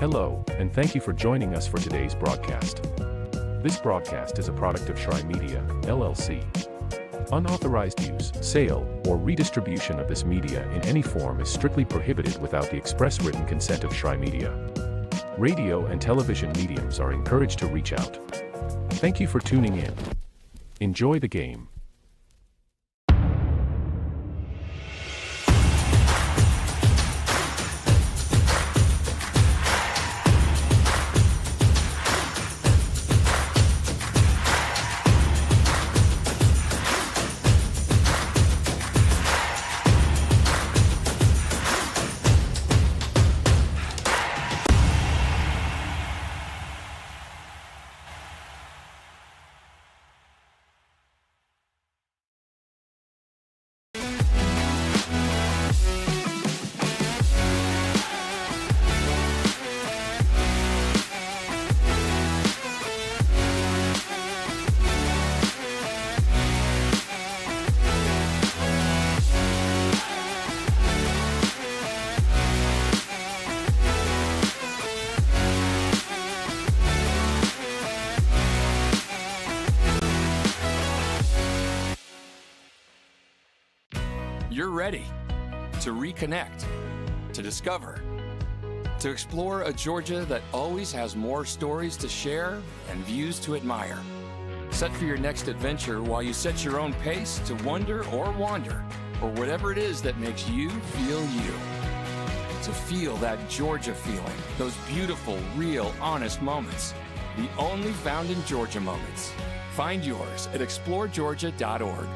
Hello, and thank you for joining us for today's broadcast. This broadcast is a product of Shry Media, LLC. Unauthorized use, sale, or redistribution of this media in any form is strictly prohibited without the express written consent of Shry Media. Radio and television mediums are encouraged to reach out. Thank you for tuning in. Enjoy the game. You're ready to reconnect, to discover, to explore a Georgia that always has more stories to share and views to admire. Set for your next adventure while you set your own pace to wonder or wander, or whatever it is that makes you feel you. To feel that Georgia feeling, those beautiful, real, honest moments. The only found in Georgia moments. Find yours at exploregeorgia.org.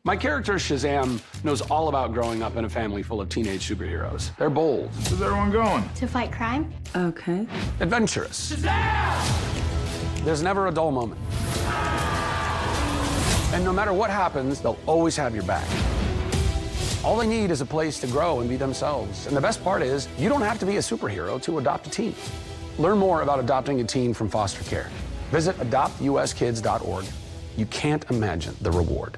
My character, Shazam, knows all about growing up in a family full of teenage superheroes. They're bold. Where's everyone going? To fight crime? Okay. Adventurous. Shazam! There's never a dull moment. And no matter what happens, they'll always have your back. All they need is a place to grow and be themselves. And the best part is, you don't have to be a superhero to adopt a teen. Learn more about adopting a teen from foster care. Visit adoptuskids.org. You can't imagine the reward.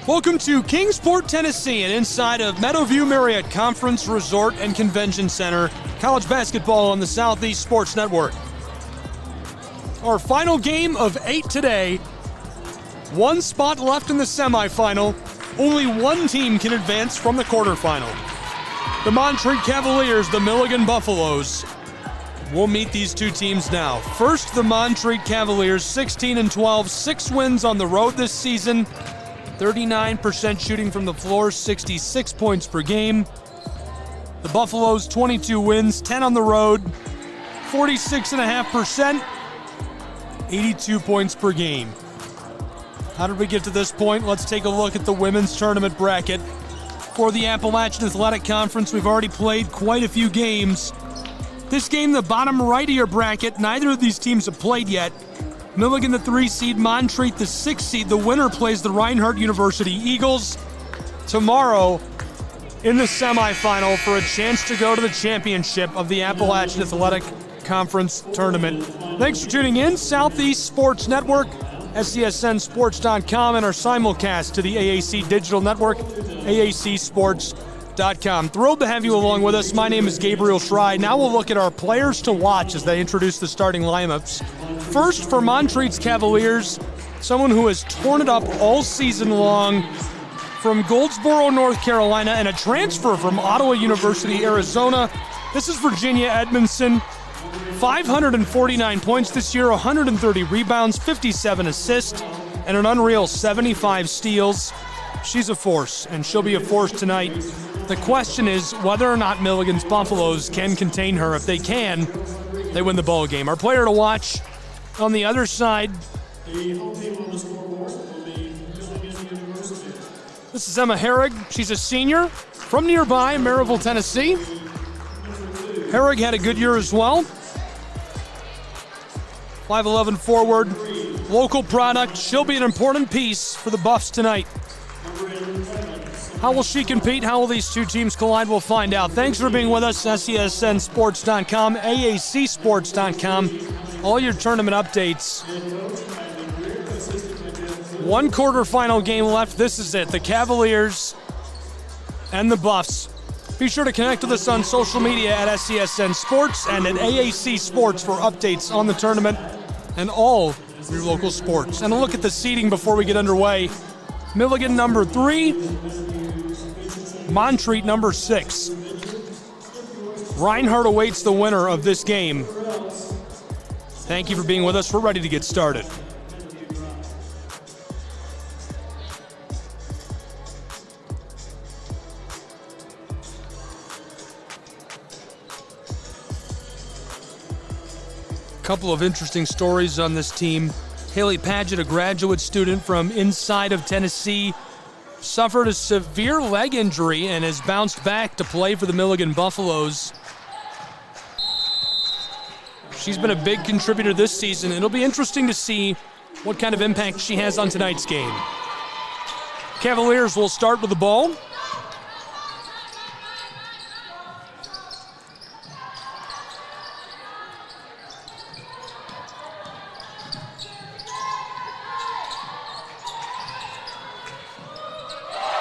Welcome to Kingsport, Tennessee, and inside of Meadowview Marriott Conference Resort and Convention Center, college basketball on the Southeast Sports Network. Our final game of 8 today. One spot left in the semifinal. Only one team can advance from the quarterfinal. The Montreat Cavaliers, the Milligan Buffaloes. We'll meet these two teams now. First, the Montreat Cavaliers, 16-12, 6 wins on the road this season. 39% shooting from the floor, 66 points per game. The Buffaloes, 22 wins, 10 on the road, 46.5%, 82 points per game. How did we get to this point? Let's take a look at the women's tournament bracket. For the Appalachian Athletic Conference, we've already played quite a few games. This game, the bottom right of your bracket, neither of these teams have played yet. Milligan, the 3 seed, Montreat, the 6 seed. The winner plays the Reinhardt University Eagles tomorrow in the semifinal for a chance to go to the championship of the Appalachian Athletic Conference Tournament. Thanks for tuning in. Southeast Sports Network, SCSNSports.com, and our simulcast to the AAC Digital Network, AACSports.com. Thrilled to have you along with us. My name is Gabriel Shry. Now we'll look at our players to watch as they introduce the starting lineups. First, for Montreat's Cavaliers, someone who has torn it up all season long, from Goldsboro, North Carolina, and a transfer from Ottawa University, Arizona. This is Virginia Edmondson. 549 points this year, 130 rebounds, 57 assists, and an unreal 75 steals. She's a force, and she'll be a force tonight. The question is whether or not Milligan's Buffaloes can contain her. If they can, they win the ball game. Our player to watch on the other side, this is Emma Herrig. She's a senior from nearby Maryville, Tennessee. Herrig had a good year as well. 5'11" forward, local product. She'll be an important piece for the Buffs tonight. How will she compete? How will these two teams collide? We'll find out. Thanks for being with us. SESNsports.com, AACsports.com. All your tournament updates. One quarterfinal game left. This is it. The Cavaliers and the Buffs. Be sure to connect with us on social media at SESN Sports and at AAC Sports for updates on the tournament and all your local sports. And a look at the seeding before we get underway. Milligan number 3, Montreat number 6. Reinhardt awaits the winner of this game. Thank you for being with us. We're ready to get started. Couple of interesting stories on this team. Haley Padgett, a graduate student from inside of Tennessee, suffered a severe leg injury and has bounced back to play for the Milligan Buffaloes. She's been a big contributor this season. It'll be interesting to see what kind of impact she has on tonight's game. Cavaliers will start with the ball.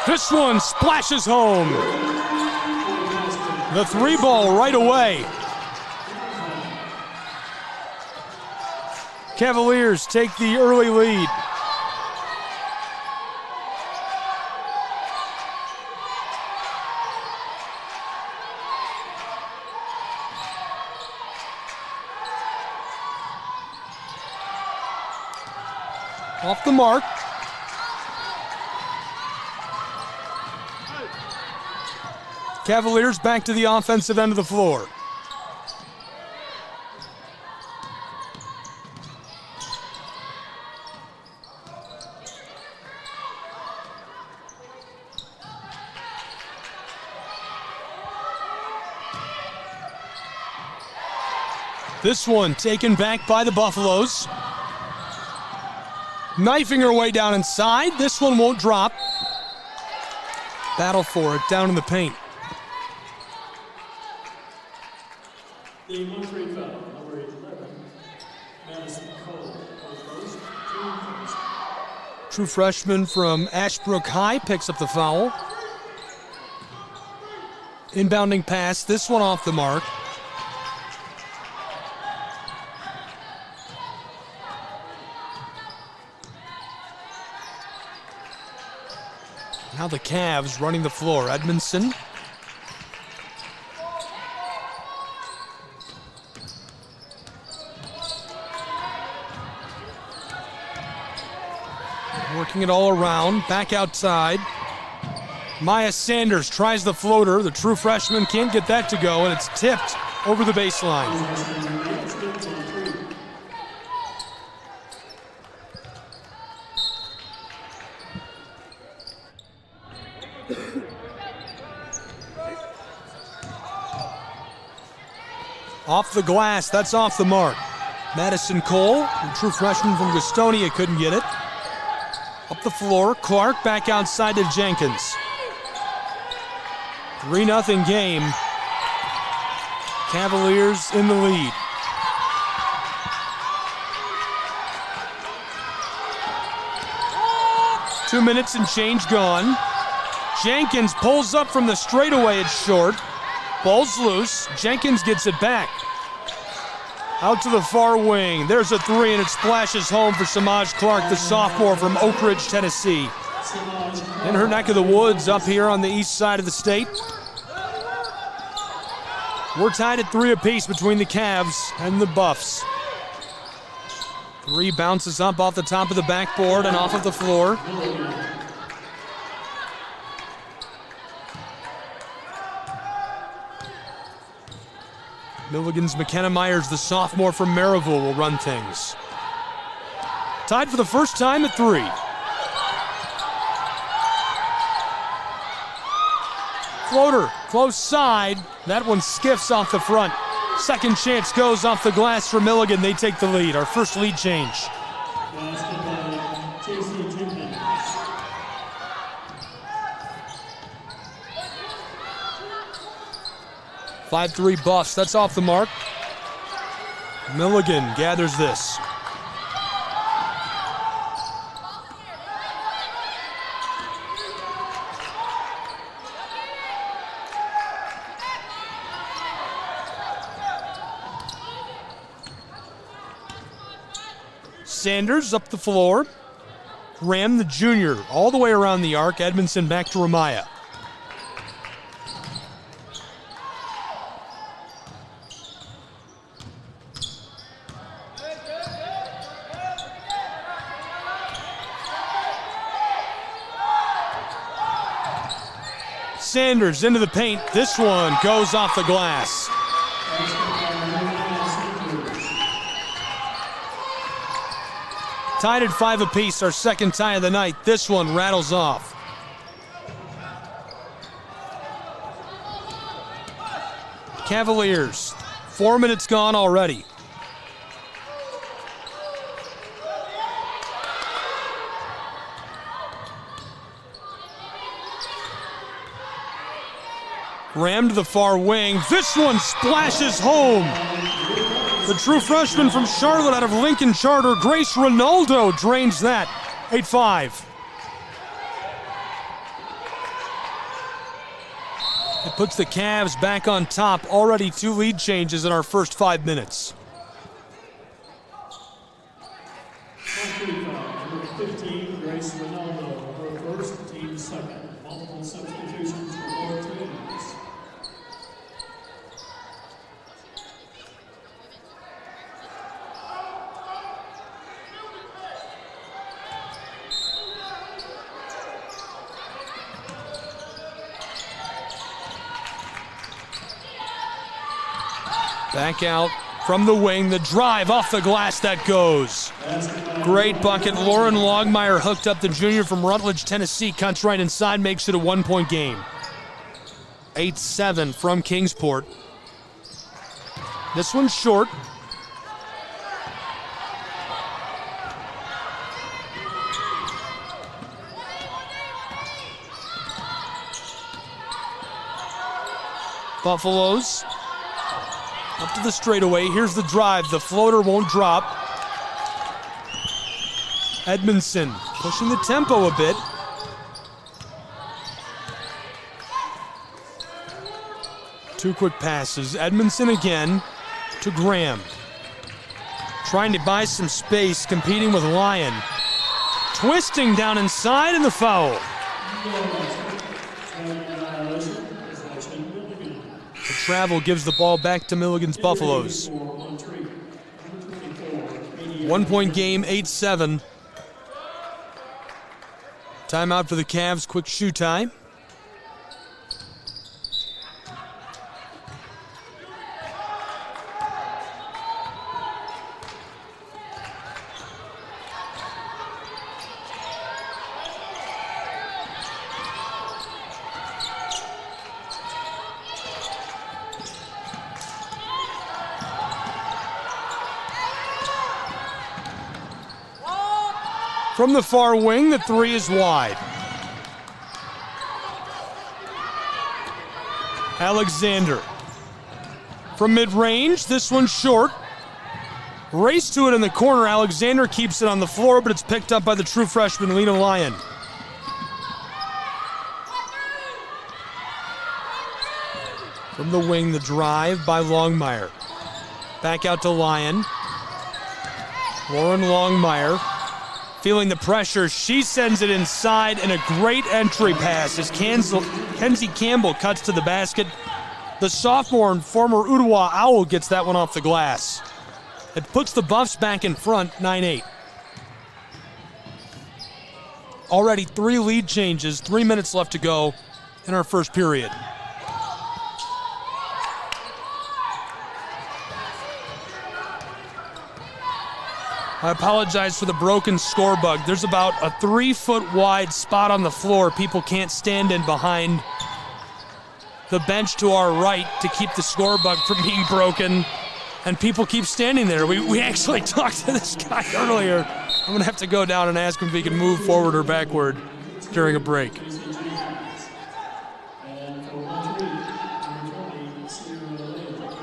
This one splashes home. The 3 ball right away. Cavaliers take the early lead. Off the mark. Cavaliers back to the offensive end of the floor. This one taken back by the Buffaloes. Knifing her way down inside. This one won't drop. Battle for it down in the paint. The Montreat foul, number 11, Madison Cole. True freshman from Ashbrook High picks up the foul. Inbounding pass, this one off the mark. Now the Cavs running the floor. Edmondson. Working it all around, back outside. Maya Sanders tries the floater. The true freshman can't get that to go, and it's tipped over the baseline. Off the glass, that's off the mark. Madison Cole, the true freshman from Gastonia, couldn't get it. Up the floor, Clark back outside to Jenkins. 3-0 game. Cavaliers in the lead. Two minutes and change gone. Jenkins pulls up from the straightaway, it's short. Ball's loose, Jenkins gets it back. Out to the far wing, there's a 3 and it splashes home for Samaj Clark, the sophomore from Oak Ridge, Tennessee. In her neck of the woods up here on the east side of the state. We're tied at 3 apiece between the Cavs and the Buffs. 3 bounces up off the top of the backboard and off of the floor. Milligan's McKenna Myers, the sophomore from Maryville, will run things. Tied for the first time at 3. Floater, close side. That one skiffs off the front. Second chance goes off the glass for Milligan. They take the lead. Our first lead change. Basket by J.C. Jenkins. 5-3 Buffs. That's off the mark. Milligan gathers this. Sanders up the floor. Graham, the junior, all the way around the arc. Edmondson back to Ramaya. Sanders into the paint. This one goes off the glass. Tied at 5 apiece, our second tie of the night. This one rattles off. Cavaliers, 4 minutes gone already. Graham to the far wing. This one splashes home. The true freshman from Charlotte out of Lincoln Charter, Grace Ronaldo, drains that. 8-5. It puts the Cavs back on top. Already 2 lead changes in our first 5 minutes. Number 15, Grace Ronaldo, her first, team second. Multiple substitutions for both teams. Back out from the wing, the drive off the glass that goes. Great bucket. Lauren Longmire hooked up the junior from Rutledge, Tennessee. Cuts right inside, makes it a 1-point game. 8-7 from Kingsport. This one's short. Buffaloes up to the straightaway. Here's the drive. The floater won't drop. Edmondson pushing the tempo a bit. Two quick passes. Edmondson again to Graham. Trying to buy some space, competing with Lyon. Twisting down inside and the foul. The travel gives the ball back to Milligan's Buffaloes. 1-point game, 8-7. Timeout for the Cavs, quick shoe tie. From the far wing, the three is wide. Alexander. From mid-range, this one's short. Race to it in the corner. Alexander keeps it on the floor, but it's picked up by the true freshman, Lena Lyon. From the wing, the drive by Longmire. Back out to Lyon. Lauren Longmire. Feeling the pressure, she sends it inside, and a great entry pass as Kenzie Campbell cuts to the basket. The sophomore and former Ottawa Owl gets that one off the glass. It puts the Buffs back in front, 9-8. Already 3 lead changes, 3 minutes left to go in our first period. I apologize for the broken score bug. There's about a 3-foot wide spot on the floor people can't stand in behind the bench to our right to keep the score bug from being broken, and people keep standing there. We actually talked to this guy earlier. I'm going to have to go down and ask him if he can move forward or backward during a break. And for Montreat, number 20, Sierra Leone.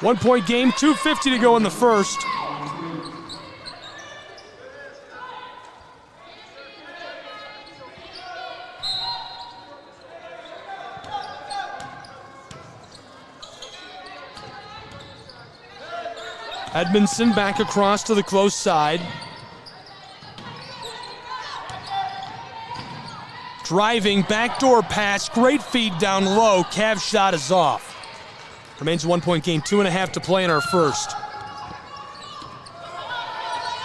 One-point game, 2:50 to go in the first. Edmondson back across to the close side. Driving, backdoor pass, great feed down low. Cavs shot is off. Remains a 1-point game, 2.5 to play in our first.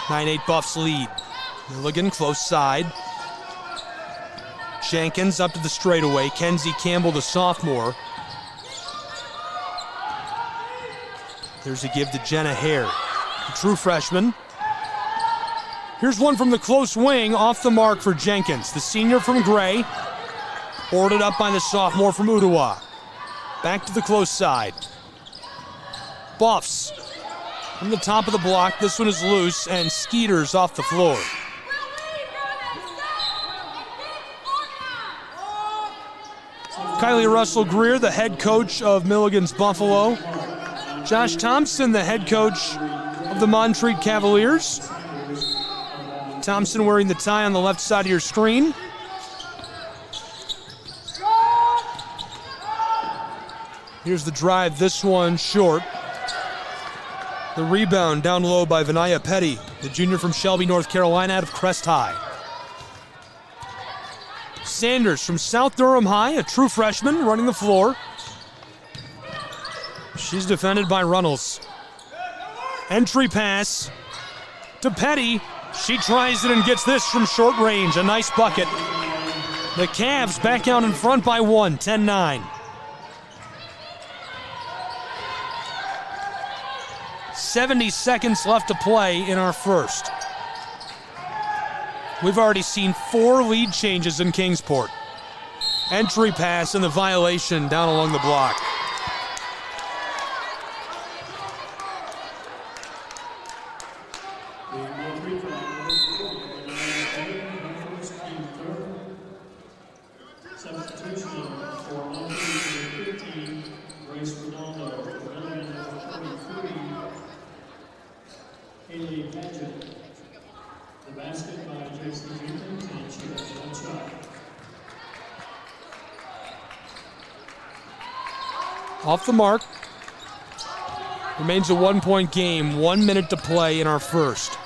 9-8 Buffs lead. Milligan close side. Jenkins up to the straightaway. Kenzie Campbell, the sophomore. There's a give to Jenna Hare, the true freshman. Here's one from the close wing, off the mark for Jenkins, the senior from Gray. Boarded up by the sophomore from Ottawa. Back to the close side. Buffs from the top of the block. This one is loose, and Skeeter's off the floor. Kylie Russell-Greer, the head coach of Milligan's Buffalo. Josh Thompson, the head coach of the Montreat Cavaliers. Thompson wearing the tie on the left side of your screen. Here's the drive, this one short. The rebound down low by Vinaya Petty, the junior from Shelby, North Carolina, out of Crest High. Sanders from South Durham High, a true freshman, running the floor. She's defended by Runnels. Entry pass to Petty. She tries it and gets this from short range. A nice bucket. The Cavs back out in front by 1, 10-9. 70 seconds left to play in our first. We've already seen 4 lead changes in Kingsport. Entry pass and the violation down along the block. Off the mark. Remains a 1-point game, 1 minute to play in our first.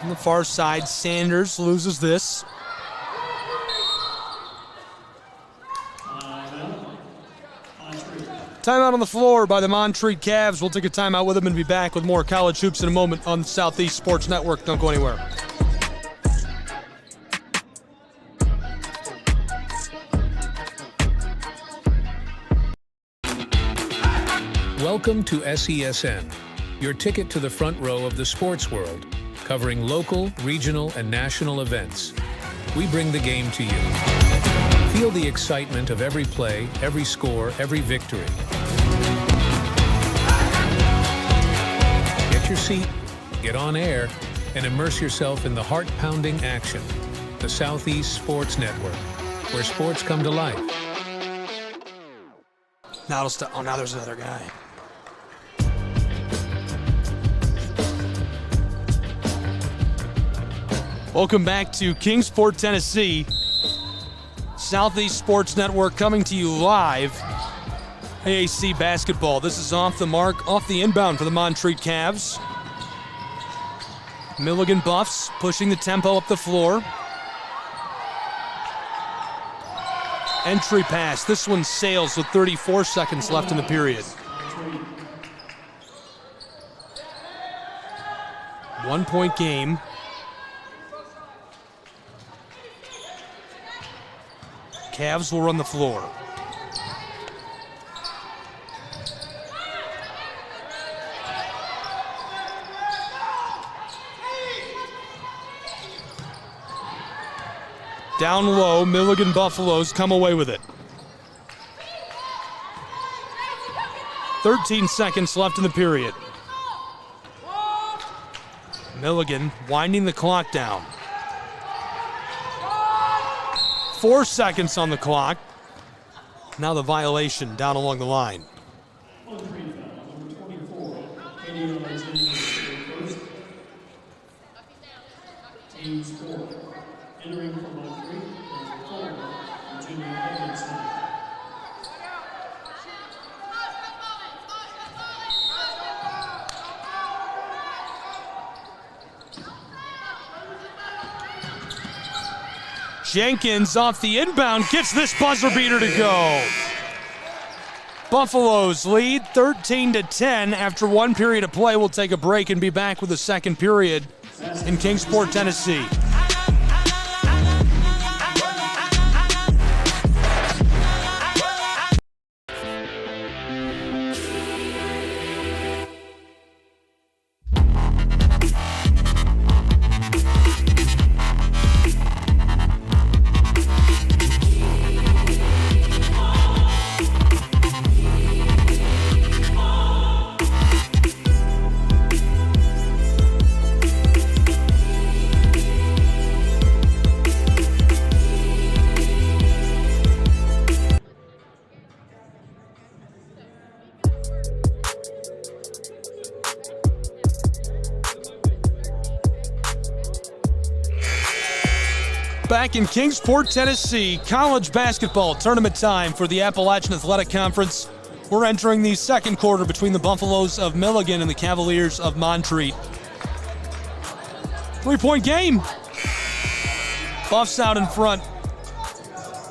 On the far side, Sanders loses this. Timeout on the floor by the Montreat Cavs. We'll take a timeout with them and be back with more college hoops in a moment on the Southeast Sports Network. Don't go anywhere. Welcome to SESN, your ticket to the front row of the sports world, covering local, regional, and national events. We bring the game to you. Feel the excitement of every play, every score, every victory. Get your seat, get on air, and immerse yourself in the heart-pounding action. The Southeast Sports Network, where sports come to life. Now it'll stop. Oh, now there's another guy. Welcome back to Kingsport, Tennessee. Southeast Sports Network coming to you live. AAC basketball. This is off the mark, off the inbound for the Montreat Cavs. Milligan Buffs pushing the tempo up the floor. Entry pass. This one sails with 34 seconds left in the period. 1-point game. Cavs will run the floor. Down low, Milligan Buffaloes come away with it. 13 seconds left in the period. Milligan winding the clock down. 4 seconds on the clock. Now the violation down along the line. Montreat foul, number 24, 80 yards in the first. Team score. Entering for Montreat, number 4, Virginia Edmondson. Jenkins off the inbound gets this buzzer beater to go. Buffaloes lead 13-10 after 1 period of play. We'll take a break and be back with the second period in Kingsport, Tennessee. Back in Kingsport, Tennessee, college basketball tournament time for the Appalachian Athletic Conference. We're entering the second quarter between the Buffaloes of Milligan and the Cavaliers of Montreat. 3-point game. Buffs out in front.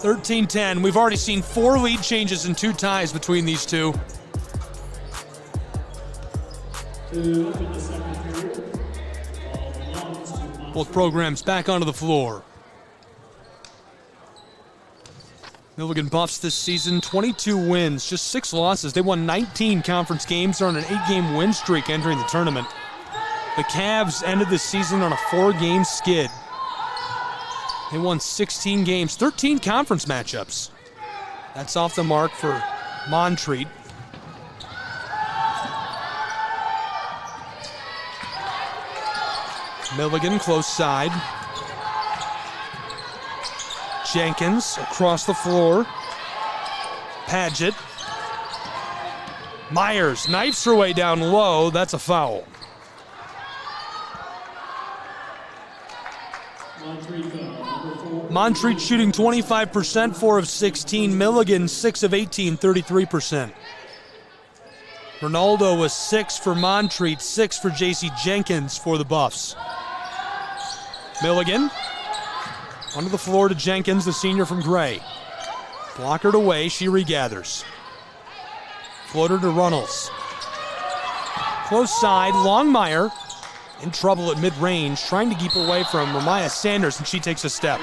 13-10. We've already seen 4 lead changes and 2 ties between these two. Both programs back onto the floor. Milligan Buffs this season, 22 wins, just 6 losses. They won 19 conference games. They're on an 8-game win streak entering the tournament. The Cavs ended the season on a 4-game skid. They won 16 games, 13 conference matchups. That's off the mark for Montreat. Milligan close side. Jenkins across the floor. Padgett. Myers knifes her way down low. That's a foul. Montreat shooting 25%, 4 of 16. Milligan 6 of 18, 33%. Ronaldo was 6 for Montreat, 6 for J.C. Jenkins for the Buffs. Milligan onto the floor to Jenkins, the senior from Gray. Blockered away, she regathers. Floater to Runnels. Close side, Longmire in trouble at mid-range, trying to keep away from Ramaya Sanders, and she takes a step.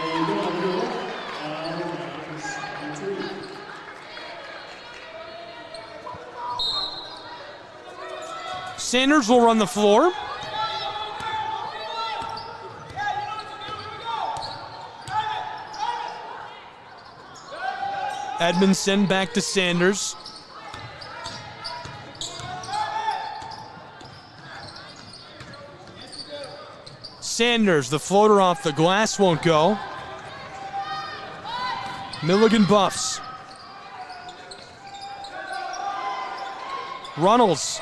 Sanders will run the floor. Edmondson back to Sanders. Sanders, the floater off the glass won't go. Milligan Buffs. Runnels,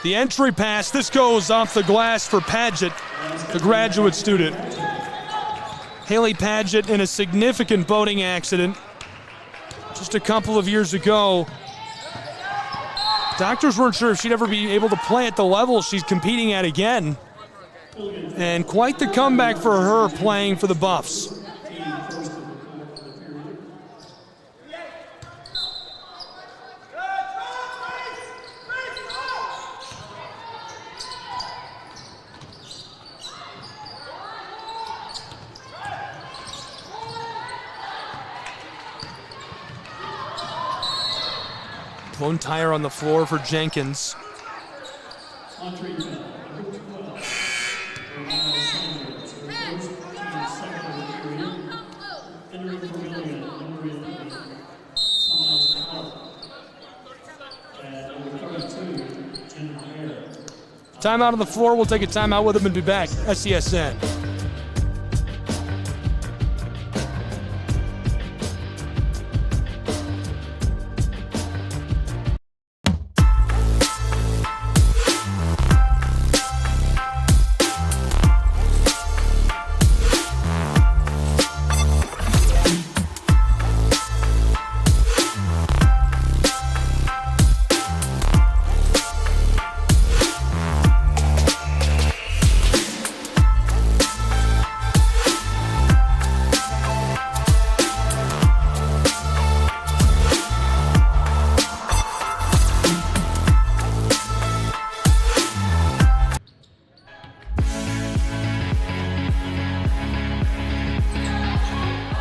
the entry pass. This goes off the glass for Padgett, the graduate student. Haley Padgett in a significant boating accident just a couple of years ago. Doctors weren't sure if she'd ever be able to play at the level she's competing at again. And quite the comeback for her playing for the Buffs. Lone tire on the floor for Jenkins. Montreat foul, number 12. Ohio Sanders, her first team second of the period. Entering for Milligan, number 11. Smiles Clark. And number 32, Jenna Hare. Timeout on the floor. We'll take a timeout with them and be back. SESN.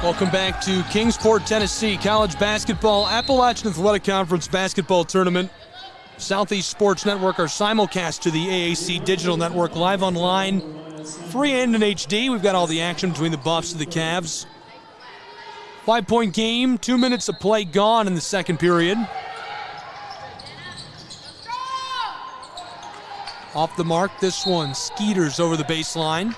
Welcome back to Kingsport, Tennessee. College basketball, Appalachian Athletic Conference basketball tournament. Southeast Sports Network, our simulcast to the AAC Digital Network, live online, free and in HD. We've got all the action between the Buffs and the Cavs. 5-point game, 2 minutes of play gone in the second period. Off the mark, this one, Skeeters over the baseline.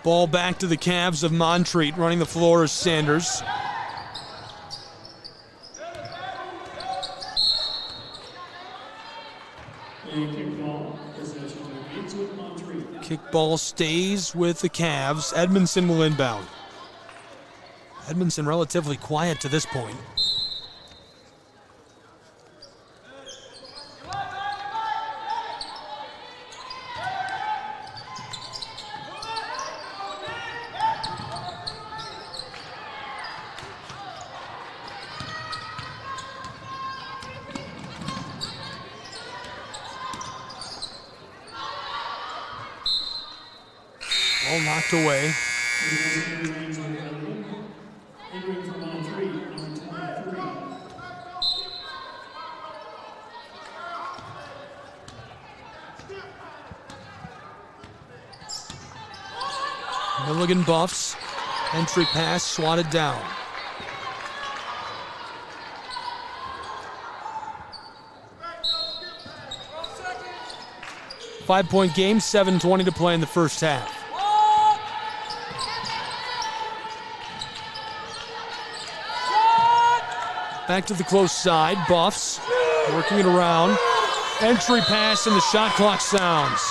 Ball back to the Cavs of Montreat. Running the floor is Sanders. Kickball stays with the Cavs. Edmondson will inbound. Edmondson relatively quiet to this point. Ball knocked away. Entering for Montreat, number 23. 'Milligan Buffs. Entry pass swatted down. Five-point game, 7:20 to play in the first half. Back to the close side, Buffs working it around. Entry pass and the shot clock sounds.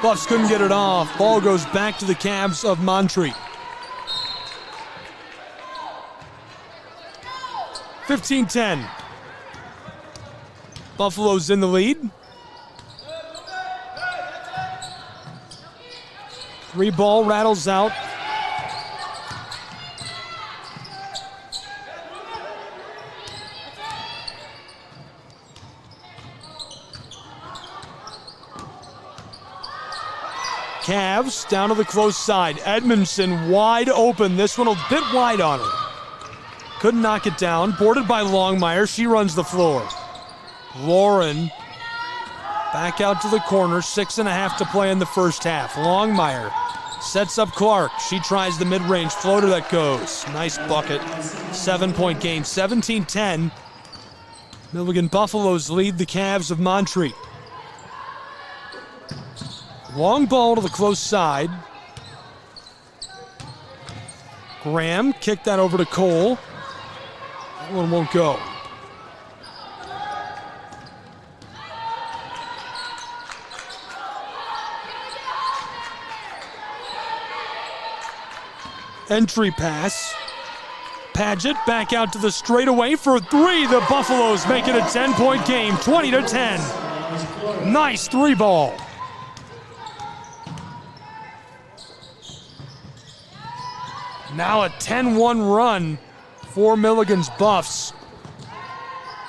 Buffs couldn't get it off. Ball goes back to the Cavs of Montreat. 15-10. Buffalo's in the lead. 3-ball rattles out. Cavs down to the close side. Edmondson wide open. This one a bit wide on her. Couldn't knock it down. Boarded by Longmire. She runs the floor. Lauren back out to the corner. 6.5 to play in the first half. Longmire sets up Clark. She tries the mid-range floater that goes. Nice bucket. 7-point game. 17-10. Milligan Buffaloes lead the Cavs of Montreat. Long ball to the close side. Graham kicked that over to Cole. That one won't go. Entry pass. Paget back out to the straightaway for three. The Buffaloes make it a 10-point game, 20-10. Nice 3-ball. Now a 10-1 run for Milligan's Buffs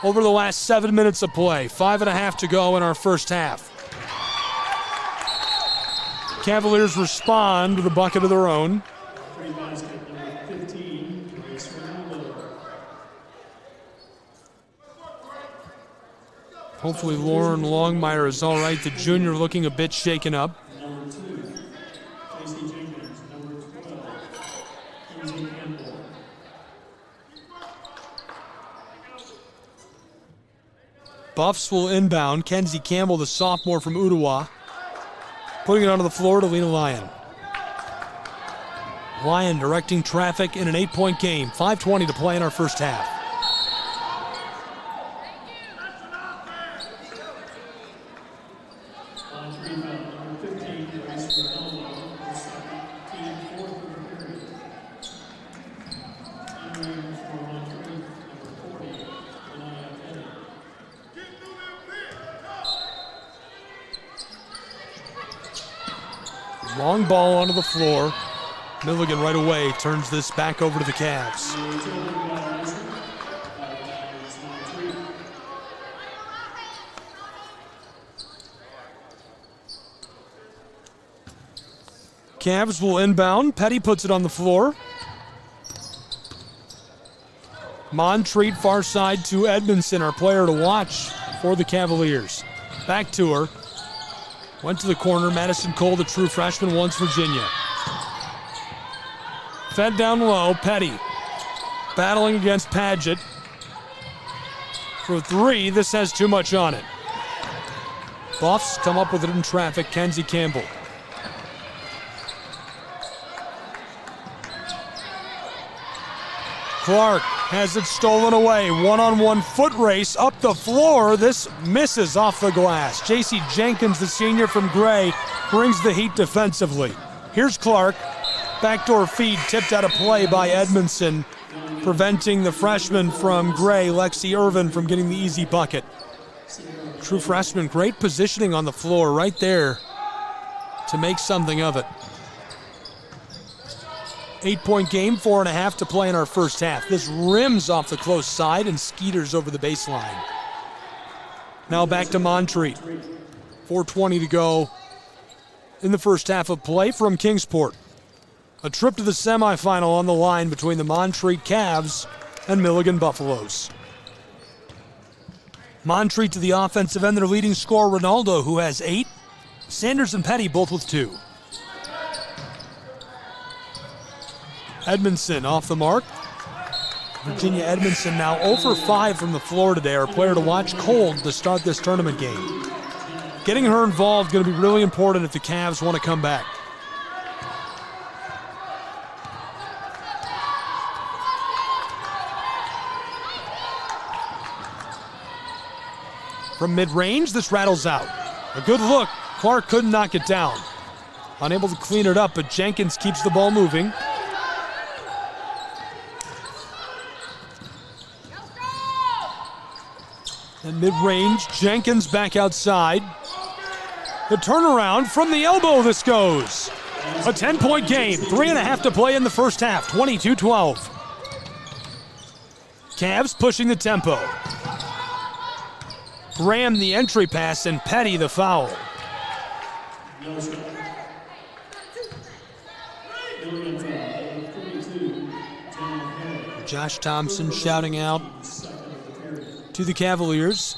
over the last 7 minutes of play. 5.5 to go in our first half. Cavaliers respond with a bucket of their own. Free basket, number Hopefully Lauren Longmire is all right. The junior looking a bit shaken up. Number 2, Casey Jenkins. Number 12, Kenzie Campbell. Buffs will inbound. Kenzie Campbell, the sophomore from Ottawa, putting it onto the floor to Lena Lyon. Lyon directing traffic in an 8-point game. 5:20 to play in our first half. Long ball onto the floor. Milligan right away turns this back over to the Cavs. Cavs will inbound. Petty puts it on the floor. Montreat far side to Edmondson, our player to watch for the Cavaliers. Back to her. Went to the corner. Madison Cole, the true freshman, wants Virginia. Fed down low. Petty battling against Padgett. For 3, this has too much on it. Buffs come up with it in traffic. Kenzie Campbell. Clark has it stolen away. One-on-one foot race up the floor. This misses off the glass. J.C. Jenkins, the senior from Gray, brings the heat defensively. Here's Clark. Backdoor feed tipped out of play by Edmondson, preventing the freshman from Gray, Lexi Irvin, from getting the easy bucket. True freshman, great positioning on the floor right there to make something of it. 8-point game, 4.5 to play in our first half. This rims off the close side and skeeters over the baseline. Now back to Montreat. 4:20 to go in the first half of play from Kingsport. A trip to the semifinal on the line between the Montreat Cavs and Milligan Buffaloes. Montreat to the offensive end, their leading scorer Ronaldo, who has 8. Sanders and Petty both with 2. Edmondson off the mark. Virginia Edmondson now 0 for 5 from the floor today. Our player to watch, cold to start this tournament game. Getting her involved is going to be really important if the Cavs want to come back. From mid-range, this rattles out. A good look. Clark couldn't knock it down. Unable to clean it up, but Jenkins keeps the ball moving. And mid-range, Jenkins back outside. The turnaround from the elbow, this goes. A 10-point game, 3.5 to play in the first half, 22-12. Cavs pushing the tempo. Graham the entry pass and Petty the foul. Josh Thompson shouting out to the Cavaliers.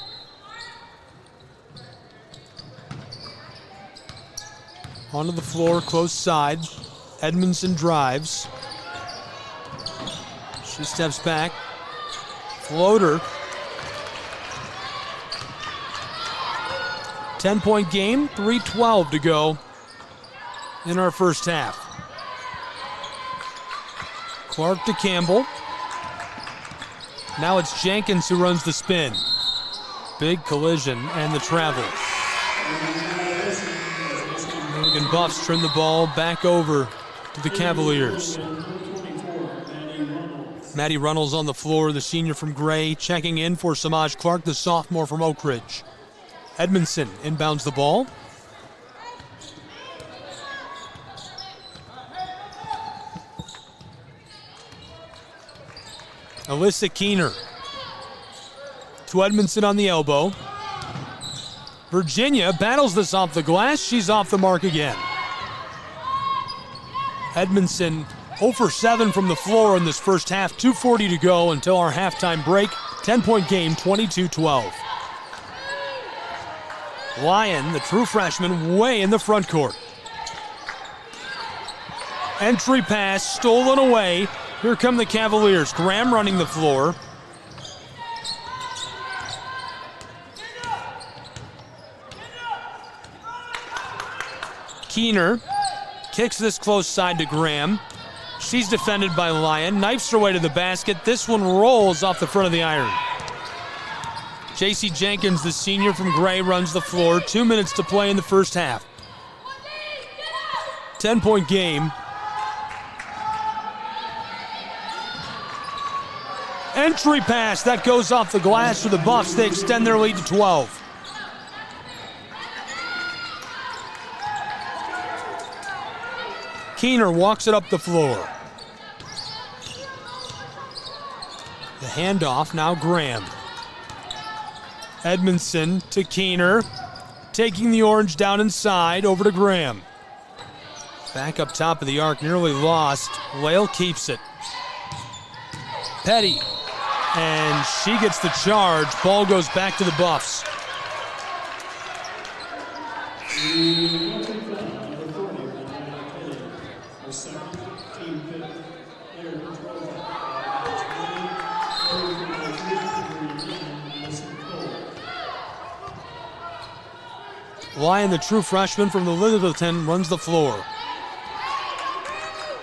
Onto the floor, close side. Edmondson drives. She steps back. Floater. 10-point game, 3:12 to go in our first half. Clark to Campbell. Now it's Jenkins who runs the spin. Big collision and the travel. Milligan Buffs trim the ball back over to the Cavaliers. Maddie Runnels on the floor, the senior from Gray, checking in for Samaj Clark, the sophomore from Oak Ridge. Edmondson inbounds the ball. Alyssa Keener to Edmondson on the elbow. Virginia battles this off the glass. She's off the mark again. Edmondson 0 for 7 from the floor in this first half. 2:40 to go until our halftime break. 10-point game, 22-12. Lyon, the true freshman, way in the front court. Entry pass stolen away. Here come the Cavaliers. Graham running the floor. Keener kicks this close side to Graham. She's defended by Lyon. Knifes her way to the basket. This one rolls off the front of the iron. J.C. Jenkins, the senior from Gray, runs the floor. 2 minutes to play in the first half. 10-point game. Entry pass. That goes off the glass for the Buffs. They extend their lead to 12. Keener walks it up the floor. The handoff, now Graham. Edmondson to Keener. Taking the orange down inside, over to Graham. Back up top of the arc, nearly lost. Lael keeps it. Petty. And she gets the charge. Ball goes back to the Buffs. Lyon, the true freshman from the Littleton, runs the floor.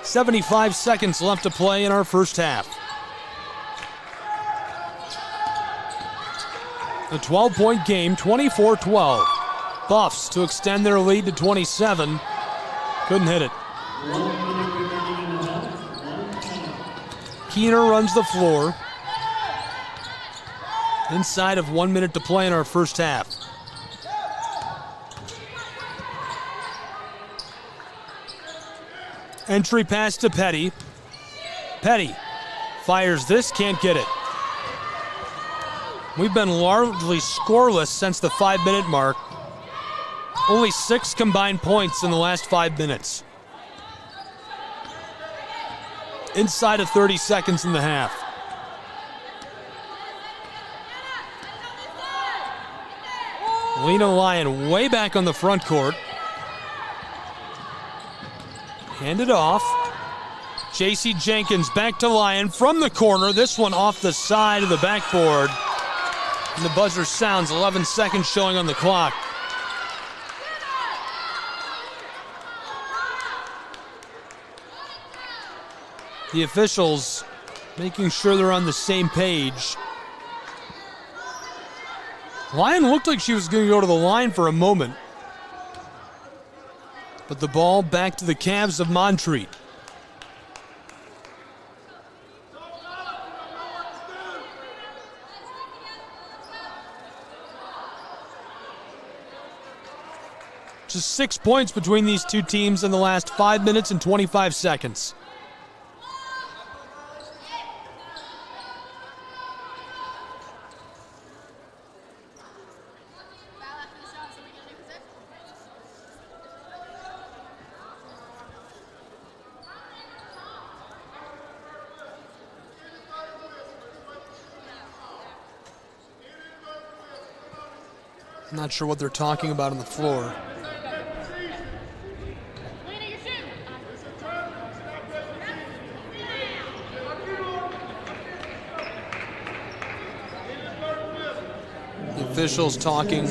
75 seconds left to play in our first half. A 12-point game, 24-12. Buffs to extend their lead to 27. Couldn't hit it. Keener runs the floor. Inside of 1 minute to play in our first half. Entry pass to Petty. Petty fires this, can't get it. We've been largely scoreless since the 5-minute mark. Only 6 combined points in the last 5 minutes. Inside of 30 seconds in the half. Lena Lyon way back on the front court. Handed off. J.C. Jenkins back to Lyon from the corner. This one off the side of the backboard. And the buzzer sounds, 11 seconds showing on the clock. The officials making sure they're on the same page. Lyon looked like she was going to go to the line for a moment. But the ball back to the Cavs of Montreat. Just 6 points between these two teams in the last 5 minutes and 25 seconds. I'm not sure what they're talking about on the floor. The officials talking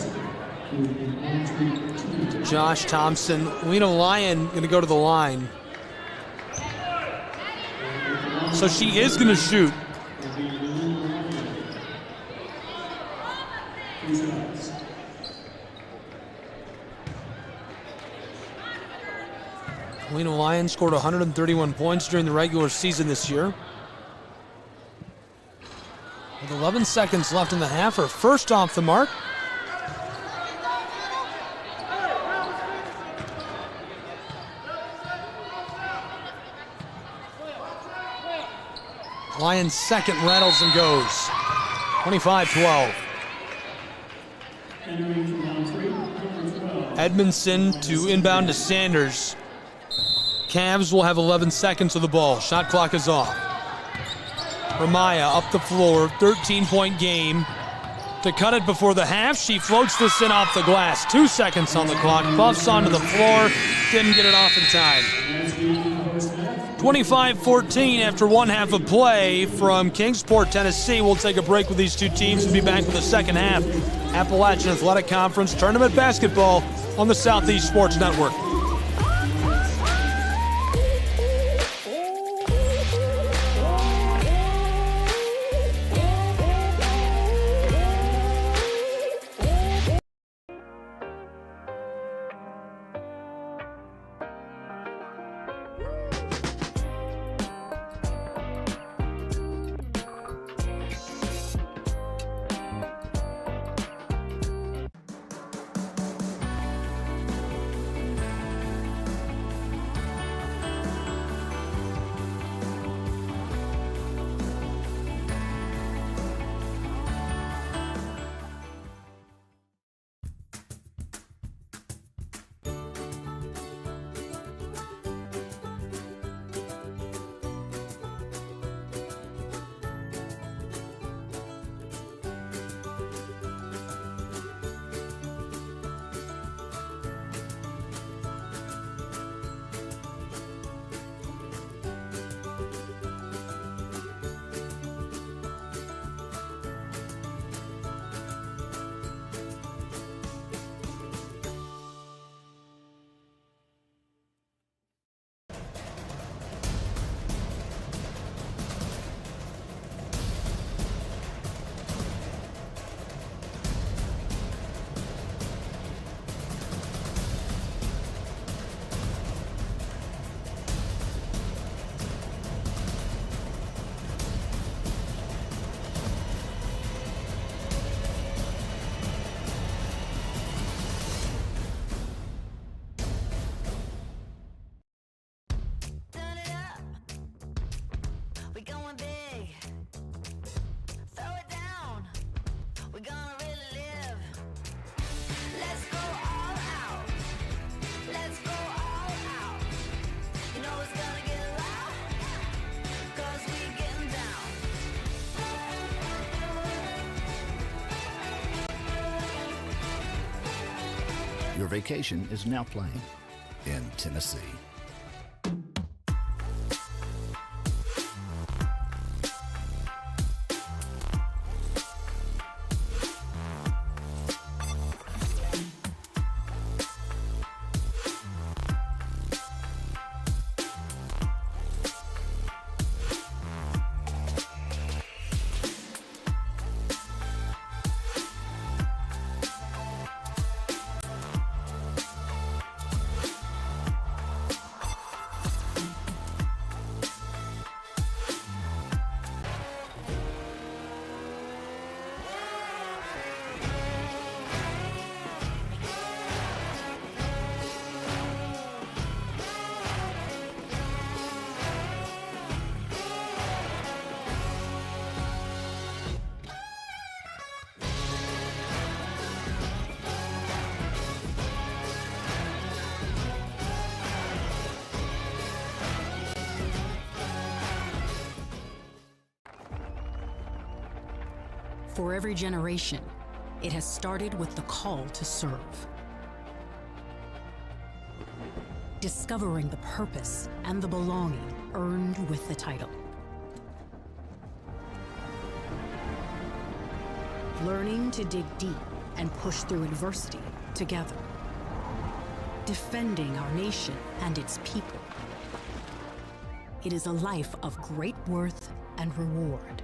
to Josh Thompson. Lena Lyon going to go to the line. So she is going to shoot. Lena Lyon scored 131 points during the regular season this year. With 11 seconds left in the half, her first off the mark. Lyon's second rattles and goes. 25-12. Edmondson to inbound to Sanders. Cavs will have 11 seconds of the ball. Shot clock is off. Ramaya up the floor, 13-point game. to cut it before the half. She floats this in off the glass. 2 seconds on the clock. Buffs onto the floor. Didn't get it off in time. 25-14 after one half of play from Kingsport, Tennessee. We'll take a break with these two teams and be back with the second half. Appalachian Athletic Conference Tournament Basketball on the Southeast Sports Network. Your vacation is now playing in Tennessee. For every generation, it has started with the call to serve. Discovering the purpose and the belonging earned with the title. Learning to dig deep and push through adversity together. Defending our nation and its people. It is a life of great worth and reward.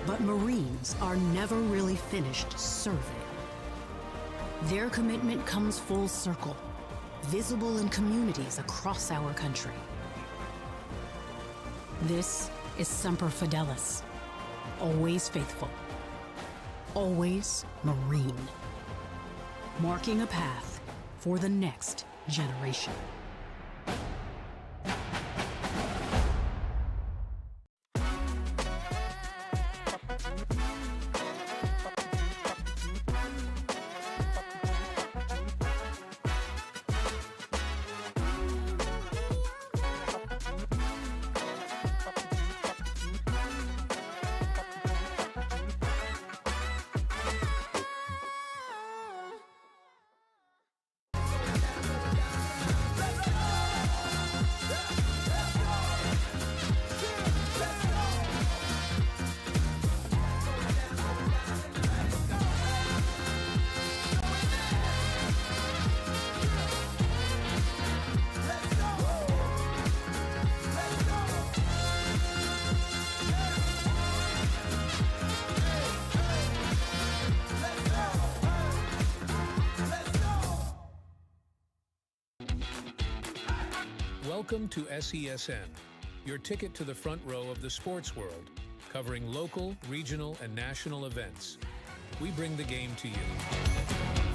But Marines are never really finished serving. Their commitment comes full circle, visible in communities across our country. This is Semper Fidelis, always faithful, always Marine, marking a path for the next generation. Welcome to SESN, your ticket to the front row of the sports world, covering local, regional, and national events. We bring the game to you.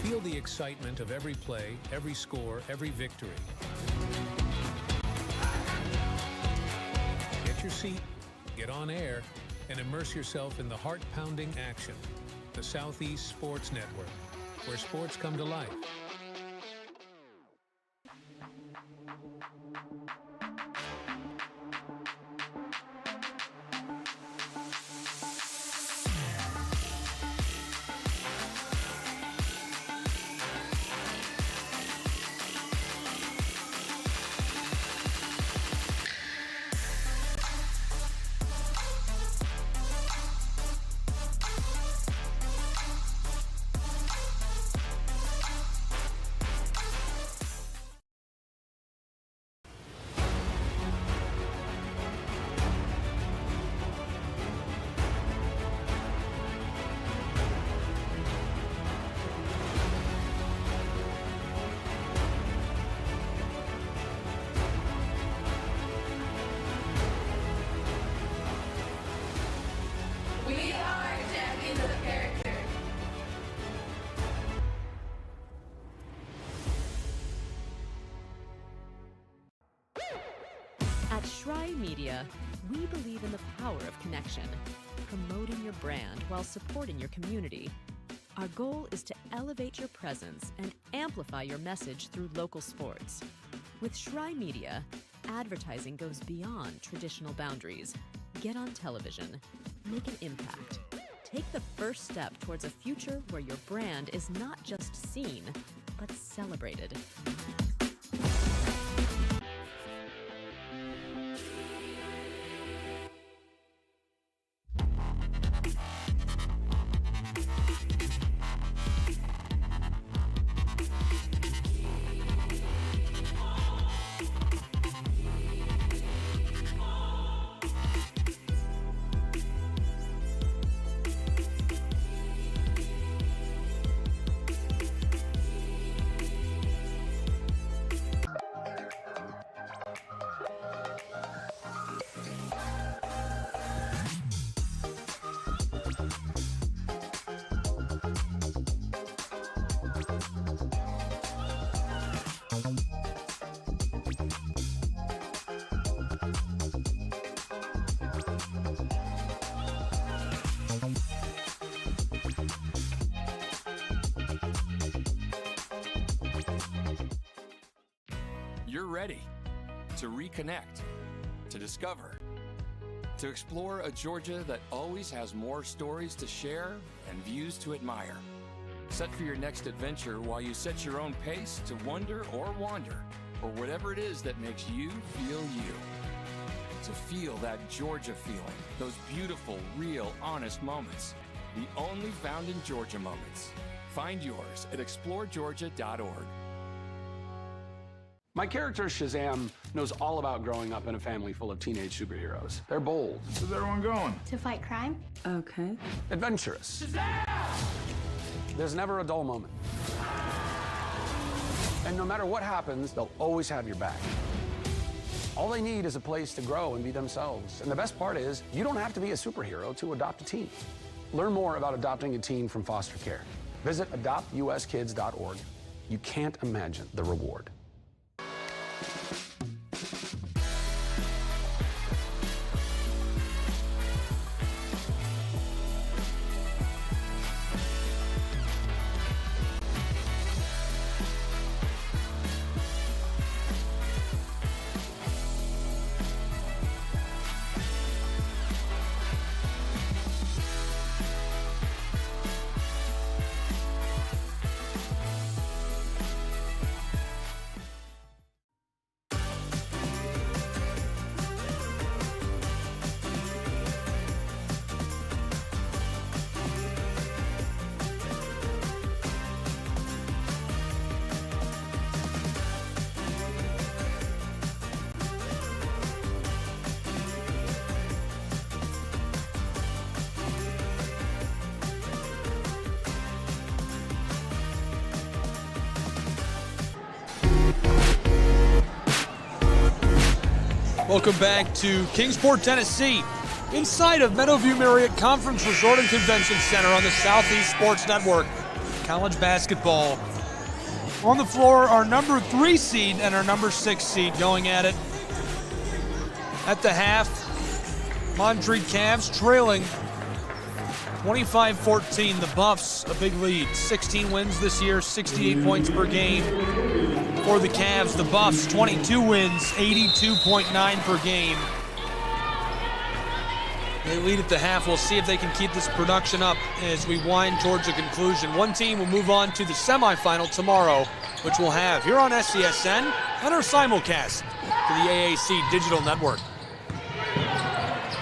Feel the excitement of every play, every score, every victory. Get your seat, get on air, and immerse yourself in the heart-pounding action. The Southeast Sports Network, where sports come to life. At Shry Media, we believe in the power of connection, promoting your brand while supporting your community. Our goal is to elevate your presence and amplify your message through local sports. With Shry Media, advertising goes beyond traditional boundaries. Get on television, make an impact. Take the first step towards a future where your brand is not just seen, but celebrated. You're ready to reconnect, to discover, to explore a Georgia that always has more stories to share and views to admire. Set for your next adventure while you set your own pace to wonder or wander, or whatever it is that makes you feel you. To feel that Georgia feeling, those beautiful, real, honest moments. The only found in Georgia moments. Find yours at exploregeorgia.org. My character, Shazam, knows all about growing up in a family full of teenage superheroes. They're bold. Where's everyone going? To fight crime? Okay. Adventurous. Shazam! There's never a dull moment. And no matter what happens, they'll always have your back. All they need is a place to grow and be themselves. And the best part is, you don't have to be a superhero to adopt a teen. Learn more about adopting a teen from foster care. Visit adoptuskids.org. You can't imagine the reward. Welcome back to Kingsport, Tennessee, inside of Meadowview Marriott Conference Resort and Convention Center on the Southeast Sports Network. College basketball. On the floor, our number 3 seed and our number 6 seed going at it. At the half, Montreat Cavs trailing 25-14. The Buffs, a big lead. 16 wins this year, 68 points per game. For the Cavs, the Buffs, 22 wins, 82.9 per game. They lead at the half. We'll see if they can keep this production up as we wind towards a conclusion. One team will move on to the semifinal tomorrow, which we'll have here on SESN and our simulcast to the AAC Digital Network.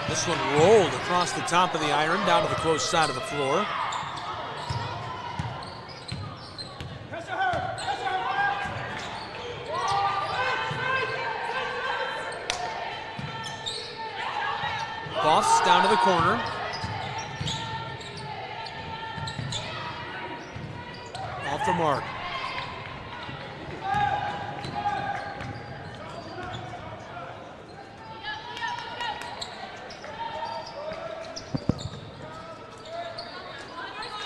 This one rolled across the top of the iron, down to the close side of the floor. Buffs down to the corner. Off the mark.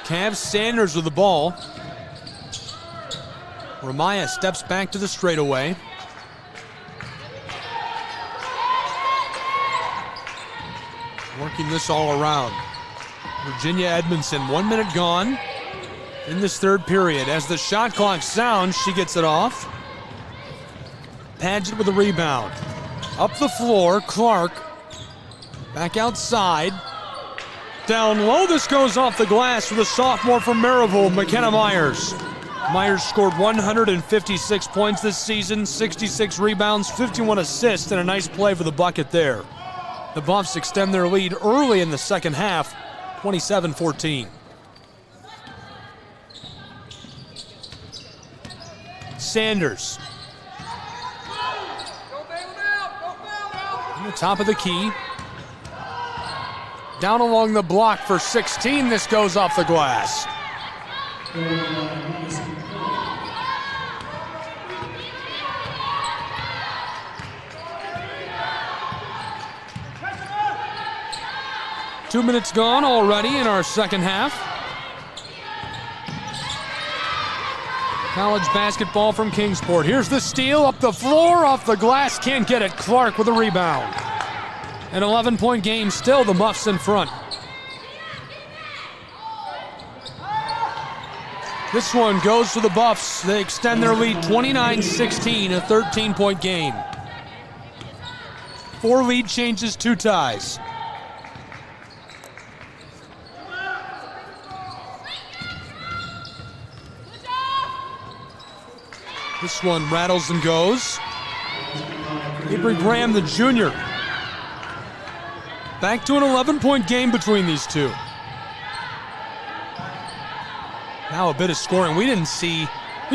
Cavs Sanders with the ball. Ramaya steps back to the straightaway. Working this all around. Virginia Edmondson, 1 minute gone in this third period. As the shot clock sounds, she gets it off. Paget with a rebound. Up the floor, Clark. Back outside. Down low, this goes off the glass for the sophomore from Maryville, McKenna Myers. Myers scored 156 points this season, 66 rebounds, 51 assists, and a nice play for the bucket there. The Buffs extend their lead early in the second half, 27-14. Sanders. On the top of the key. Down along the block for 16. This goes off the glass. Two minutes gone already in our second half. College basketball from Kingsport. Here's the steal up the floor, off the glass, can't get it. Clark with a rebound. An 11-point game still, the Buffs in front. This one goes to the Buffs. They extend their lead 29-16, a 13-point game. 4 lead changes, 2 ties. This one rattles and goes. Avery Graham, the junior. Back to an 11-point game between these two. Now a bit of scoring. We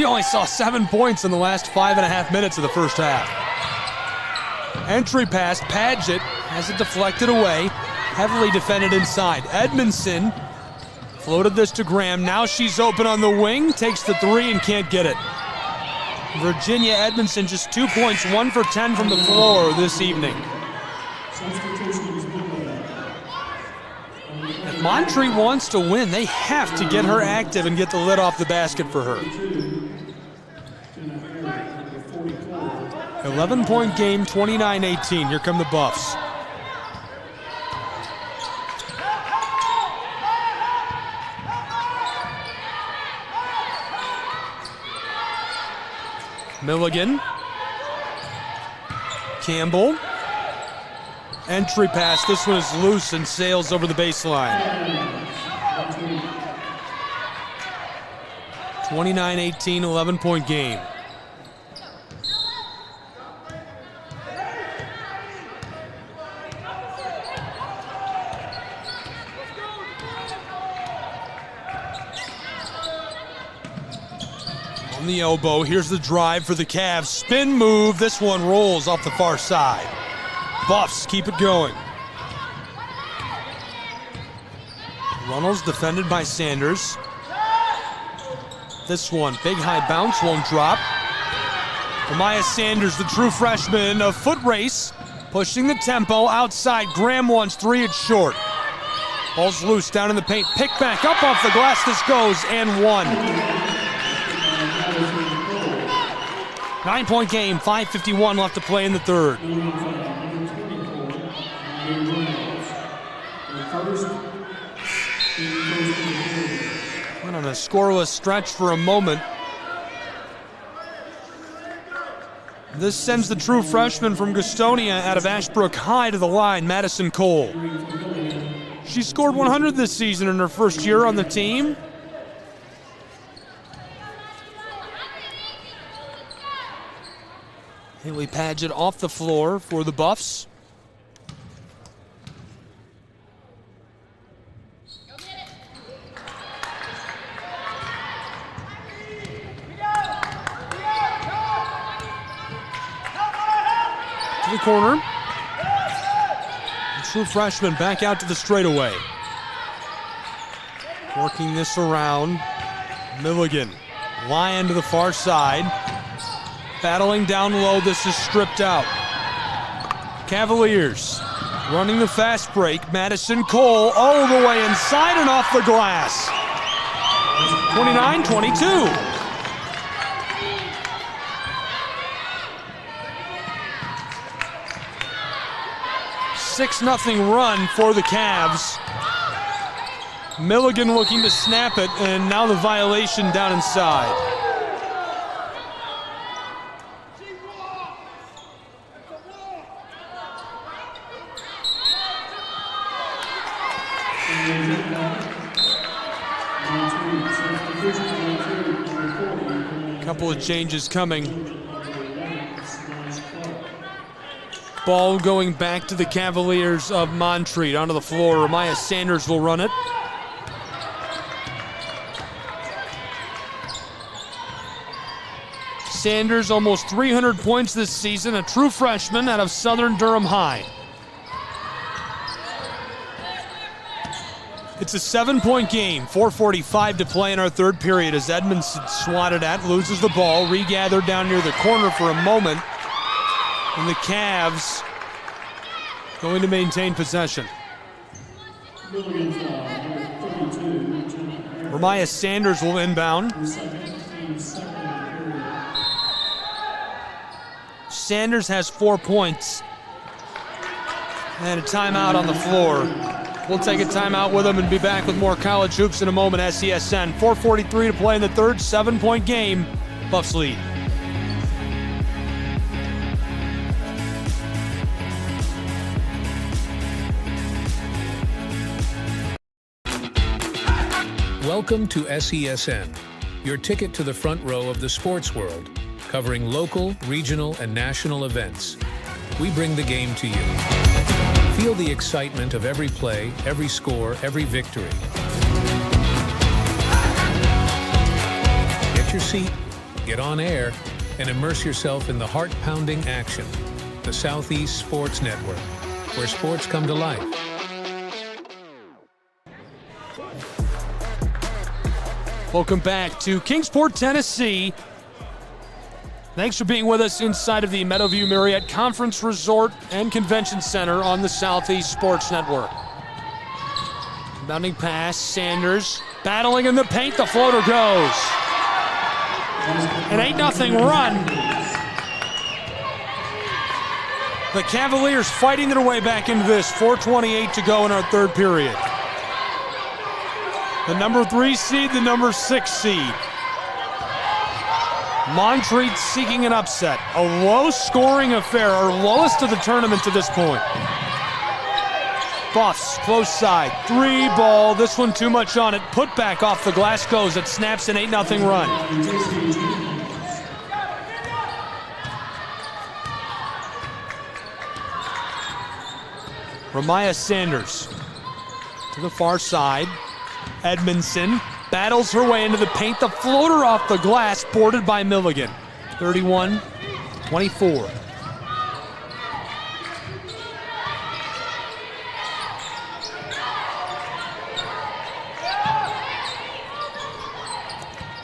only saw 7 points in the last 5.5 minutes of the first half. Entry pass, Paget has it deflected away. Heavily defended inside. Edmondson floated this to Graham. Now she's open on the wing, takes the 3 and can't get it. Virginia Edmondson just 2 points, 1 for 10 from the floor this evening. If Montreat wants to win, they have to get her active and get the lid off the basket for her. 11-point game, 29-18. Here come the Buffs. Milligan. Campbell. Entry pass. This one is loose and sails over the baseline. 29-18, 11-point game. On the elbow, here's the drive for the Cavs. Spin move, this one rolls off the far side. Buffs keep it going. Runnels defended by Sanders. This one, big high bounce, won't drop. Amaya Sanders, the true freshman, a foot race. Pushing the tempo outside. Graham wants three, it's short. Ball's loose down in the paint. Pick back up off the glass. This goes and one. 9-point game, 5:51 left to play in the third. Went on a scoreless stretch for a moment. This sends the true freshman from Gastonia out of Ashbrook High to the line, Madison Cole. She scored 100 this season in her first year on the team. Haley Padgett off the floor for the Buffs. To the corner. The true freshman back out to the straightaway. Working this around. Milligan. Lyon to the far side. Battling down low, this is stripped out. Cavaliers running the fast break. Madison Cole all the way inside and off the glass. 29-22. $6-0 run for the Cavs. Milligan looking to snap it, and now the violation down inside. Couple of changes coming. Ball going back to the Cavaliers of Montreat. Onto the floor, Ramaya Sanders will run it. Sanders almost 300 points this season, a true freshman out of Southern Durham High. It's a 7-point game, 4:45 to play in our third period as Edmondson swatted at, loses the ball, regathered down near the corner for a moment. And the Cavs going to maintain possession. Ramaya Sanders will inbound. Sanders has 4 points. And a timeout on the floor. We'll take a timeout with them and be back with more college hoops in a moment. SESN, 4:43 to play in the third, 7-point game. Buffs lead. Welcome to SESN, your ticket to the front row of the sports world, covering local, regional, and national events. We bring the game to you. Feel the excitement of every play, every score, every victory. Get your seat, get on air, and immerse yourself in the heart-pounding action. The Southeast Sports Network, where sports come to life. Welcome back to Kingsport, Tennessee. Thanks for being with us inside of the Meadowview Marriott Conference Resort and Convention Center on the Southeast Sports Network. Bounding pass, Sanders battling in the paint, the floater goes. An 8-0 run. The Cavaliers fighting their way back into this, 4:28 to go in our third period. The number 3 seed, the number 6 seed. Montreat seeking an upset. A low-scoring affair, our lowest of the tournament to this point. Buffs, close side, 3 ball. This one too much on it. Put back off the glass goes. It snaps an 8-0 run. Ramaya Sanders to the far side. Edmondson battles her way into the paint. The floater off the glass, boarded by Milligan. 31-24.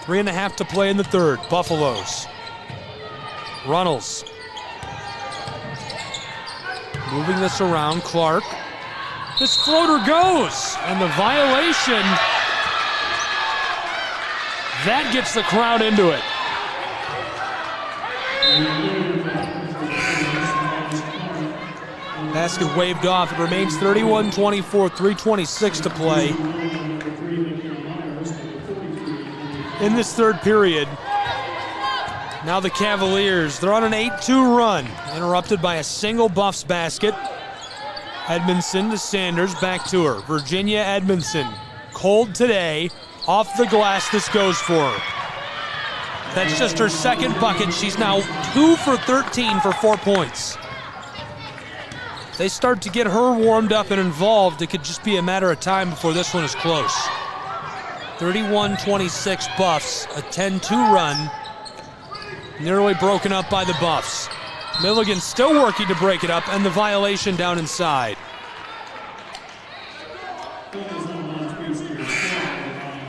Three and a half to play in the third. Buffaloes. Runnels. Moving this around, Clark. This floater goes, and the violation, that gets the crowd into it. Basket waved off. It remains 31-24, 3:26 to play in this third period. Now the Cavaliers, they're on an 8-2 run, interrupted by a single Buffs basket. Edmondson to Sanders, back to her. Virginia Edmondson, cold today, off the glass, this goes for her. That's just her second bucket. She's now 2 for 13 for 4 points. If they start to get her warmed up and involved, it could just be a matter of time before this one is close. 31-26 Buffs, a 10-2 run, nearly broken up by the Buffs. Milligan still working to break it up, and the violation down inside.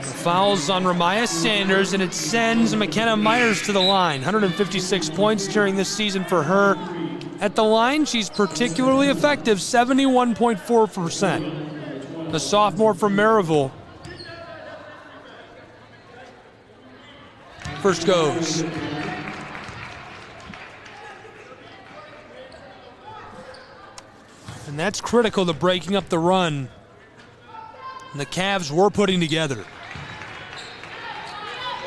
The foul's on Ramaya Sanders, and it sends McKenna Myers to the line. 156 points during this season for her. At the line, she's particularly effective, 71.4%. The sophomore from Maryville. First goes. And that's critical to breaking up the run the Cavs were putting together.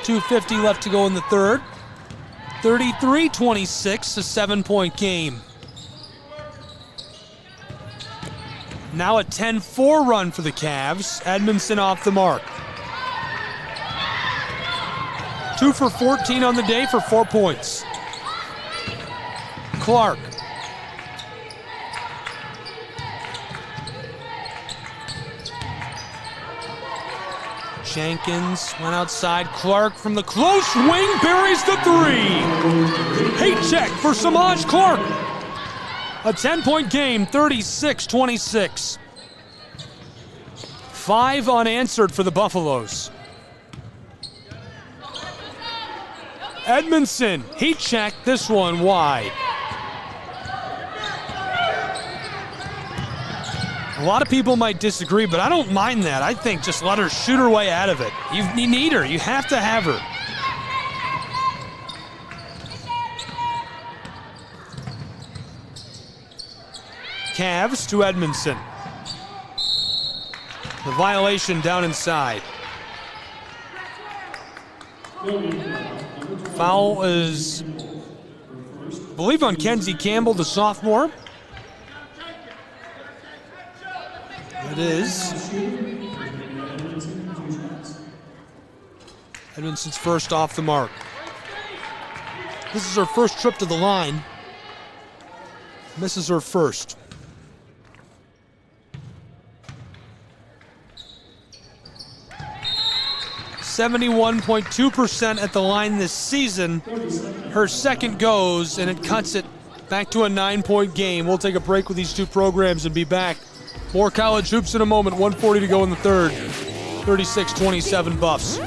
2:50 left to go in the third. 33-26, a 7-point game. Now a 10-4 run for the Cavs. Edmondson off the mark. 2 for 14 on the day for 4 points. Clark. Jenkins went outside. Clark from the close wing buries the three. Hate check for Samaj Clark. A 10-point game, 36-26. 5 unanswered for the Buffaloes. Edmondson, heat check, this one wide. A lot of people might disagree, but I don't mind that. I think just let her shoot her way out of it. You need her. You have to have her. Cavs to Edmondson. The violation down inside. Foul is, I believe, on Kenzie Campbell, the sophomore. It is. Edmondson's first off the mark. This is her first trip to the line. Misses her first. .2% at the line this season. Her second goes, and it cuts it back to a 9-point game. We'll take a break with these two programs and be back. More college hoops in a moment. 1:40 to go in the third. 36-27 Buffs.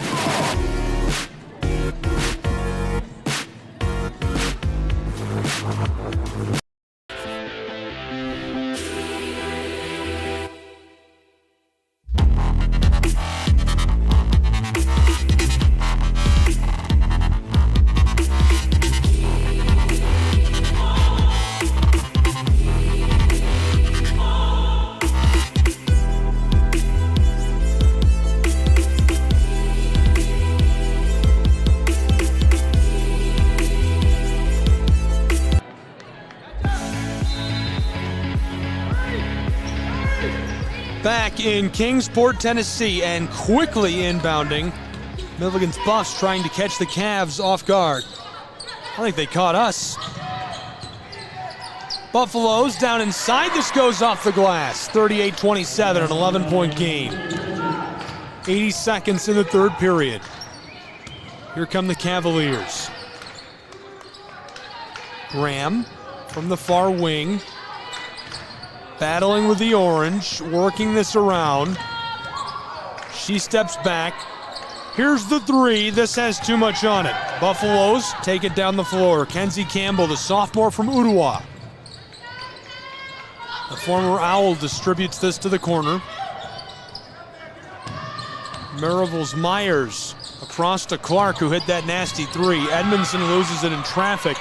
Back in Kingsport, Tennessee, and quickly inbounding. Milligan's Buffs trying to catch the Cavs off guard. I think they caught us. Buffaloes down inside. This goes off the glass. 38-27, an 11-point game. 80 seconds in the third period. Here come the Cavaliers. Graham from the far wing. Battling with the orange, working this around. She steps back. Here's the three. This has too much on it. Buffaloes take it down the floor. Kenzie Campbell, the sophomore from Ottawa. The former Owl distributes this to the corner. Marvel's Myers across to Clark, who hit that nasty three. Edmondson loses it in traffic,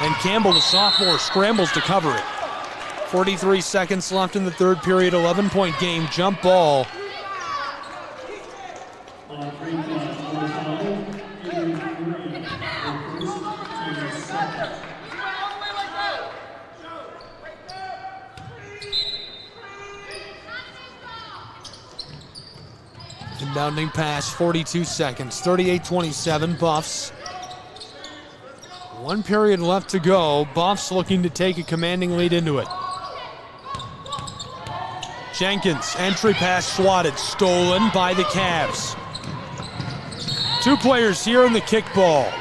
and Campbell, the sophomore, scrambles to cover it. 43 seconds left in the third period, 11-point game, jump ball. Inbounding pass, 42 seconds, 38-27, Buffs. 1 period left to go. Buffs looking to take a commanding lead into it. Jenkins, entry pass swatted, stolen by the Cavs. 2 players here in the kickball.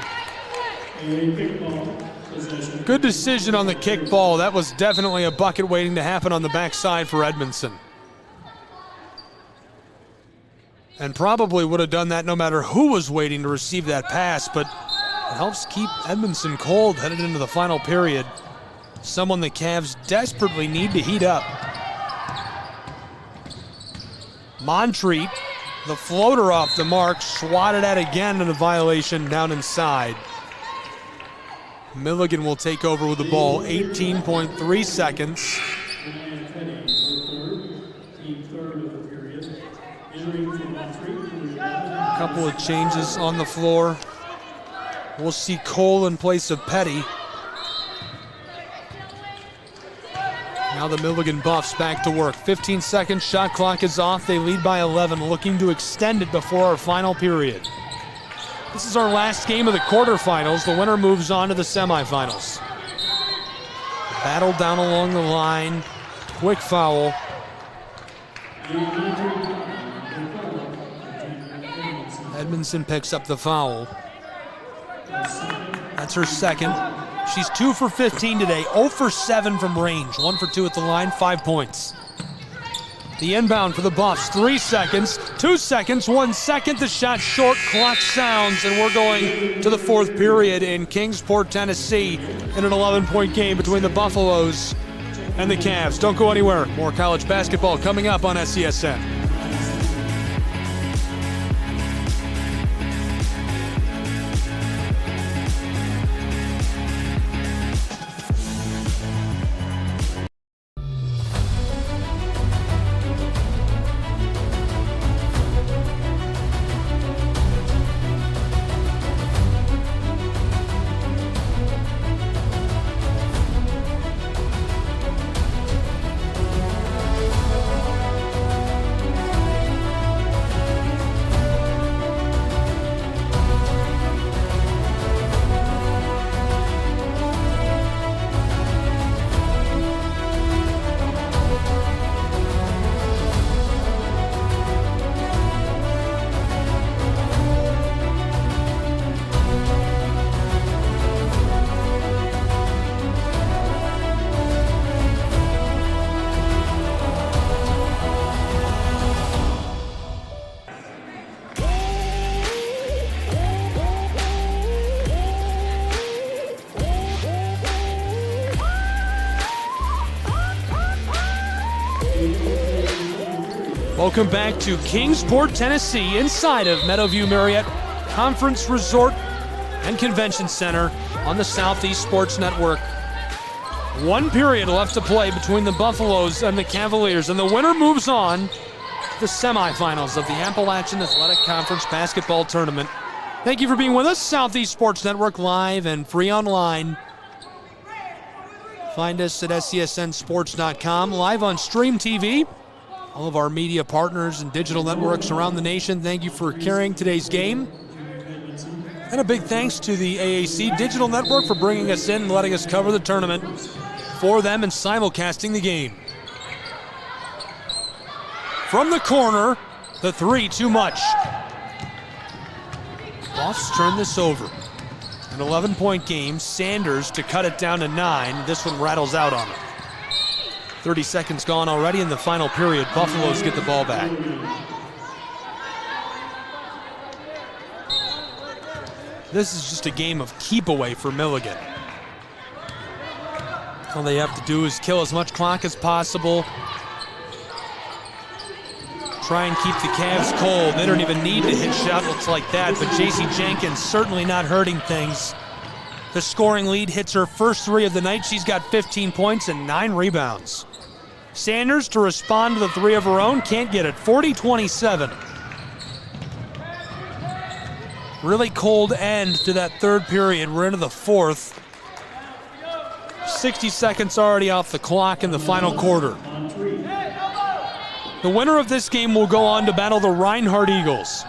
Good decision on the kickball. That was definitely a bucket waiting to happen on the backside for Edmondson. And probably would have done that no matter who was waiting to receive that pass, but it helps keep Edmondson cold headed into the final period. Someone the Cavs desperately need to heat up. Montreat, the floater off the mark, swatted at again in a violation down inside. Milligan will take over with the ball, 18.3 seconds. A couple of changes on the floor. We'll see Cole in place of Petty. Now the Milligan Buffs back to work. 15 seconds, shot clock is off. They lead by 11, looking to extend it before our final period. This is our last game of the quarterfinals. The winner moves on to the semifinals. Battle down along the line. Quick foul. Edmondson picks up the foul. That's her second. She's 2 for 15 today, 0 for 7 from range, 1 for 2 at the line, 5 points. The inbound for the Buffs, 3 seconds, 2 seconds, 1 second, the shot short, clock sounds, and we're going to the fourth period in Kingsport, Tennessee, in an 11-point game between the Buffaloes and the Cavs. Don't go anywhere. More college basketball coming up on SESN. Welcome back to Kingsport, Tennessee, inside of Meadowview Marriott Conference Resort and Convention Center on the Southeast Sports Network. 1 period left to play between the Buffaloes and the Cavaliers, and the winner moves on to the semifinals of the Appalachian Athletic Conference Basketball Tournament. Thank you for being with us. Southeast Sports Network, live and free online. Find us at SESNsports.com, live on Stream TV. All of our media partners and digital networks around the nation, thank you for carrying today's game. And a big thanks to the AAC Digital Network for bringing us in and letting us cover the tournament for them and simulcasting the game. From the corner, the three, too much. Buffs turn this over. An 11-point game, Sanders to cut it down to 9. This one rattles out on it. 30 seconds gone already in the final period. Buffaloes get the ball back. This is just a game of keep away for Milligan. All they have to do is kill as much clock as possible. Try and keep the Cavs cold. They don't even need to hit shots like that, but J.C. Jenkins certainly not hurting things. The scoring lead hits her first 3 of the night. She's got 15 points and 9 rebounds. Sanders to respond to the 3 of her own. Can't get it. 40-27. Really cold end to that third period. We're into the fourth. 60 seconds already off the clock in the final quarter. The winner of this game will go on to battle the Reinhardt Eagles.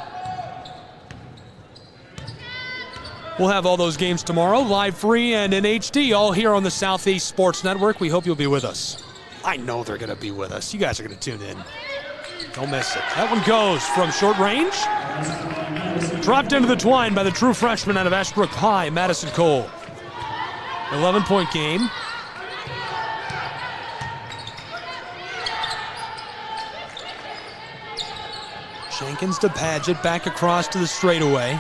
We'll have all those games tomorrow, live, free, and in HD, all here on the Southeast Sports Network. We hope you'll be with us. I know they're going to be with us. You guys are going to tune in. Don't miss it. That one goes from short range. Dropped into the twine by the true freshman out of Ashbrook High, Madison Cole. 11-point game. Jenkins to Padgett, back across to the straightaway.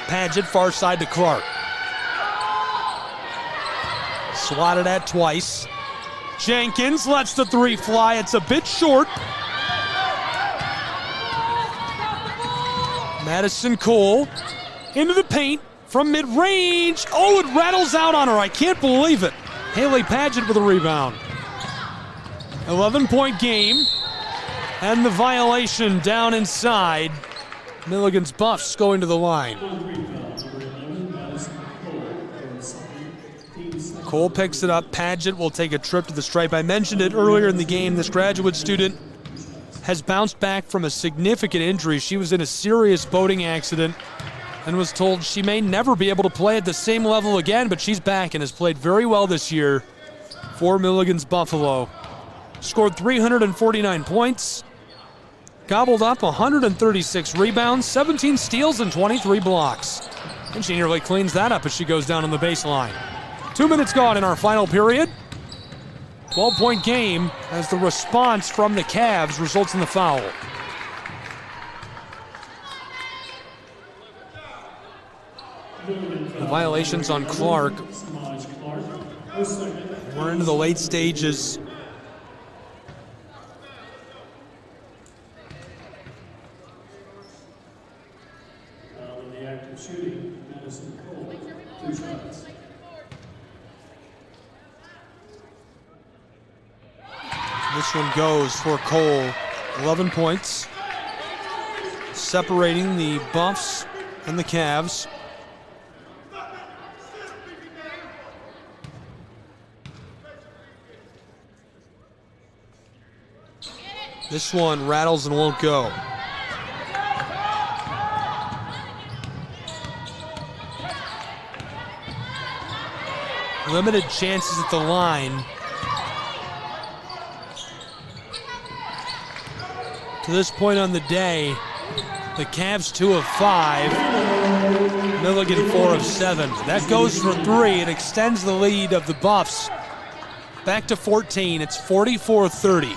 Padgett far side to Clark. Swatted at twice. Jenkins lets the 3 fly. It's a bit short. Madison Cole into the paint from mid-range. Oh, it rattles out on her. I can't believe it. Haley Padgett with a rebound. 11-point game. And the violation down inside. Milligan's Buffs going to the line. Cole picks it up. Padgett will take a trip to the stripe. I mentioned it earlier in the game. This graduate student has bounced back from a significant injury. She was in a serious boating accident and was told she may never be able to play at the same level again, but she's back and has played very well this year for Milligan's Buffalo. Scored 349 points. Gobbled up 136 rebounds, 17 steals, and 23 blocks. And she nearly cleans that up as she goes down on the baseline. 2 minutes gone in our final period. 12-point game as the response from the Cavs results in the foul. The violations on Clark. We're into the late stages. Shooting, Madison Cole, 2 shots. This one goes for Cole. 11 points. Separating the Buffs and the Cavs. This one rattles and won't go. Limited chances at the line. To this point on the day, the Cavs 2 of 5, Milligan 4 of 7. That goes for 3. It extends the lead of the Buffs back to 14. It's 44-30.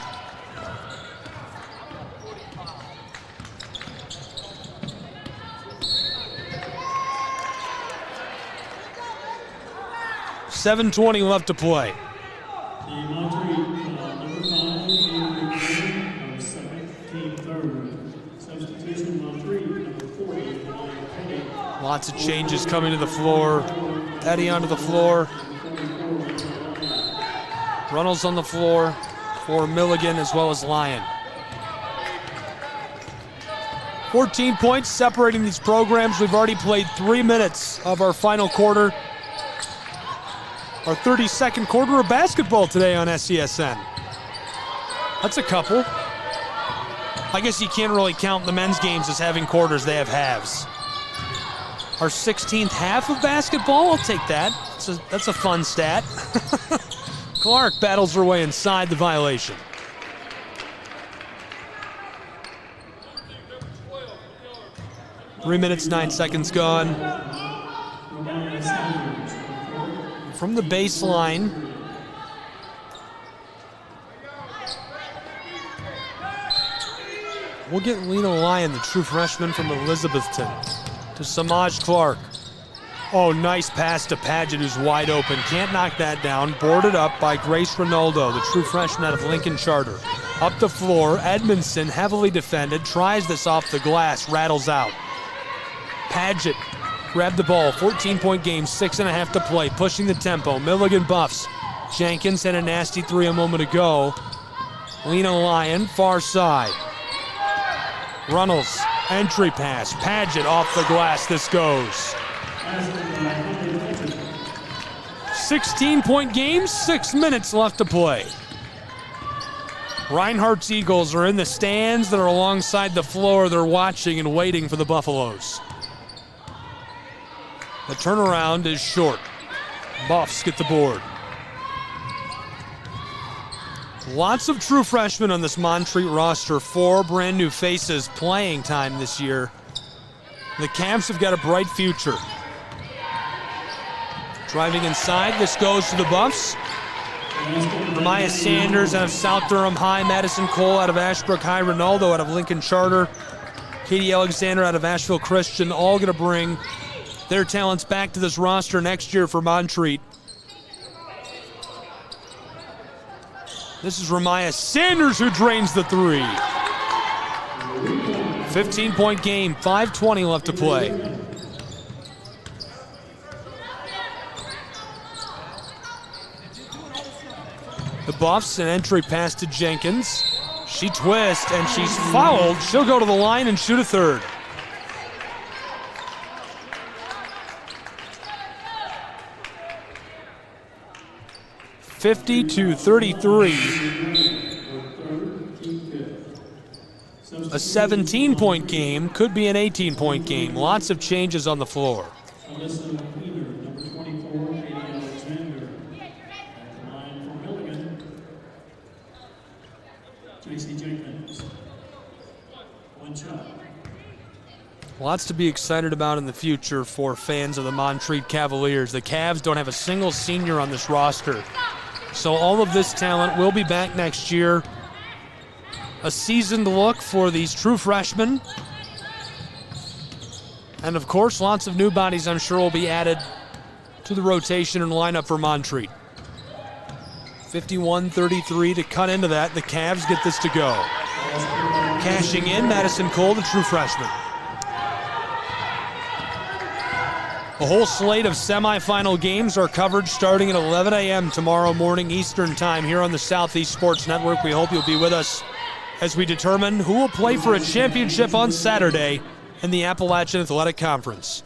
.7:20 left to play. The Montreat number 5 being second, team third. Substitution Montreat number 40. Lots of changes coming to the floor. Petty onto the floor. Runnels on the floor for Milligan as well as Lyon. 14 points separating these programs. We've already played 3 minutes of our final quarter. Our 32nd quarter of basketball today on SESN. That's a couple. I guess you can't really count the men's games as having quarters. They have halves. Our 16th half of basketball, I'll take that. That's a fun stat. Clark battles her way inside the violation. Three minutes, 9 seconds gone. From the baseline. We'll get Lena Lyon, the true freshman from Elizabethton, to Samaj Clark. Oh, nice pass to Padgett, who's wide open. Can't knock that down. Boarded up by Grace Ronaldo, the true freshman out of Lincoln Charter. Up the floor, Edmondson, heavily defended, tries this off the glass, rattles out. Padgett grabbed the ball, 14-point game, 6.5 to play, pushing the tempo. Milligan buffs. Jenkins had a nasty three a moment ago. Lena Lyon, far side. Runnels, entry pass. Padgett off the glass, this goes. 16-point game, 6 minutes left to play. Reinhardt's Eagles are in the stands that are alongside the floor. They're watching and waiting for the Buffaloes. The turnaround is short. Buffs get the board. Lots of true freshmen on this Montreat roster. 4 brand new faces playing time this year. The Cavs have got a bright future. Driving inside, this goes to the Buffs. Maya Sanders out of South Durham High, Madison Cole out of Ashbrook High, Ronaldo out of Lincoln Charter, Katie Alexander out of Asheville Christian, all going to bring their talents back to this roster next year for Montreat. This is Ramaya Sanders who drains the three. 15-point game, 5:20 left to play. The Buffs, an entry pass to Jenkins. She twists and she's fouled. She'll go to the line and shoot a third. (50-33). A 17-point game could be an 18-point game. Lots of changes on the floor. Lots to be excited about in the future for fans of the Montreat Cavaliers. The Cavs don't have a single senior on this roster. So all of this talent will be back next year. A seasoned look for these true freshmen. And of course, lots of new bodies I'm sure will be added to the rotation and lineup for Montreat. 51-33 to cut into that. The Cavs get this to go. Cashing in, Madison Cole, the true freshman. A whole slate of semifinal games are covered starting at 11 a.m. tomorrow morning Eastern Time here on the Southeast Sports Network. We hope you'll be with us as we determine who will play for a championship on Saturday in the Appalachian Athletic Conference.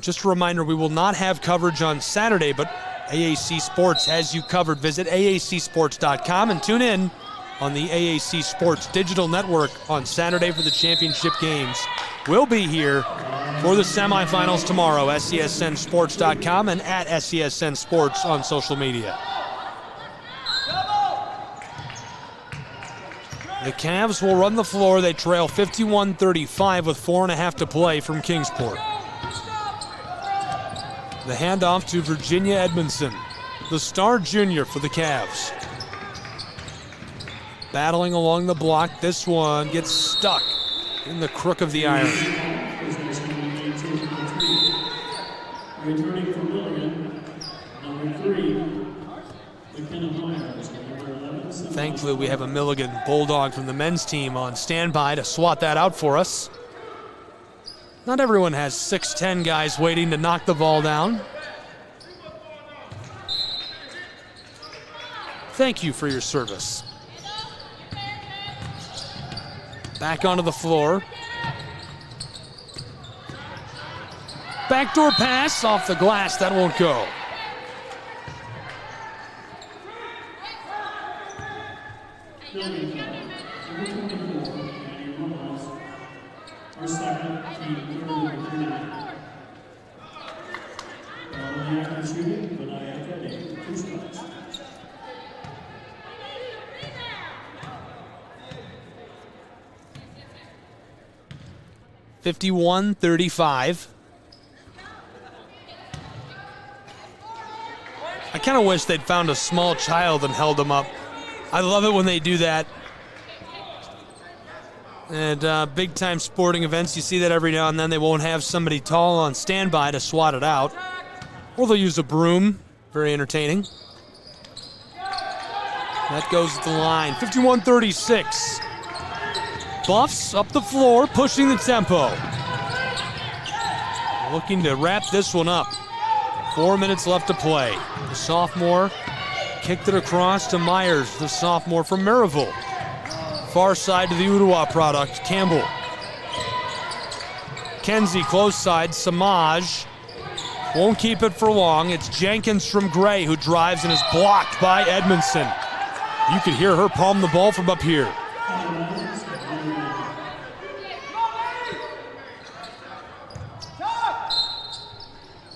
Just a reminder, we will not have coverage on Saturday, but AAC Sports has you covered. Visit aacsports.com and tune in on the AAC Sports Digital Network on Saturday for the championship games. We'll be here for the semifinals tomorrow. SCSNsports.com and at SCSN Sports on social media. The Cavs will run the floor. They trail 51-35 with 4.5 to play from Kingsport. The handoff to Virginia Edmondson, the star junior for the Cavs. Battling along the block. This one gets stuck in the crook of the iron. Returning from Milligan, number 3, McKenna Myers, number 11. Thankfully, we have a Milligan Bulldog from the men's team on standby to swat that out for us. Not everyone has 6'10 guys waiting to knock the ball down. Thank you for your service. Back onto the floor. Backdoor pass off the glass, that won't go. Our second, team third and third. Active shooting, but I have that 2 strikes. (51-35). I kind of wish they'd found a small child and held him up. I love it when they do that. And big-time sporting events, you see that every now and then. They won't have somebody tall on standby to swat it out. Or they'll use a broom. Very entertaining. That goes to the line. 51-36. Buffs up the floor, pushing the tempo. Looking to wrap this one up. 4 minutes left to play. The sophomore kicked it across to Myers, the sophomore from Maryville. Far side to the Ottawa product, Campbell. Kenzie close side, Samaj. Won't keep it for long. It's Jenkins from Gray who drives and is blocked by Edmondson. You could hear her palm the ball from up here.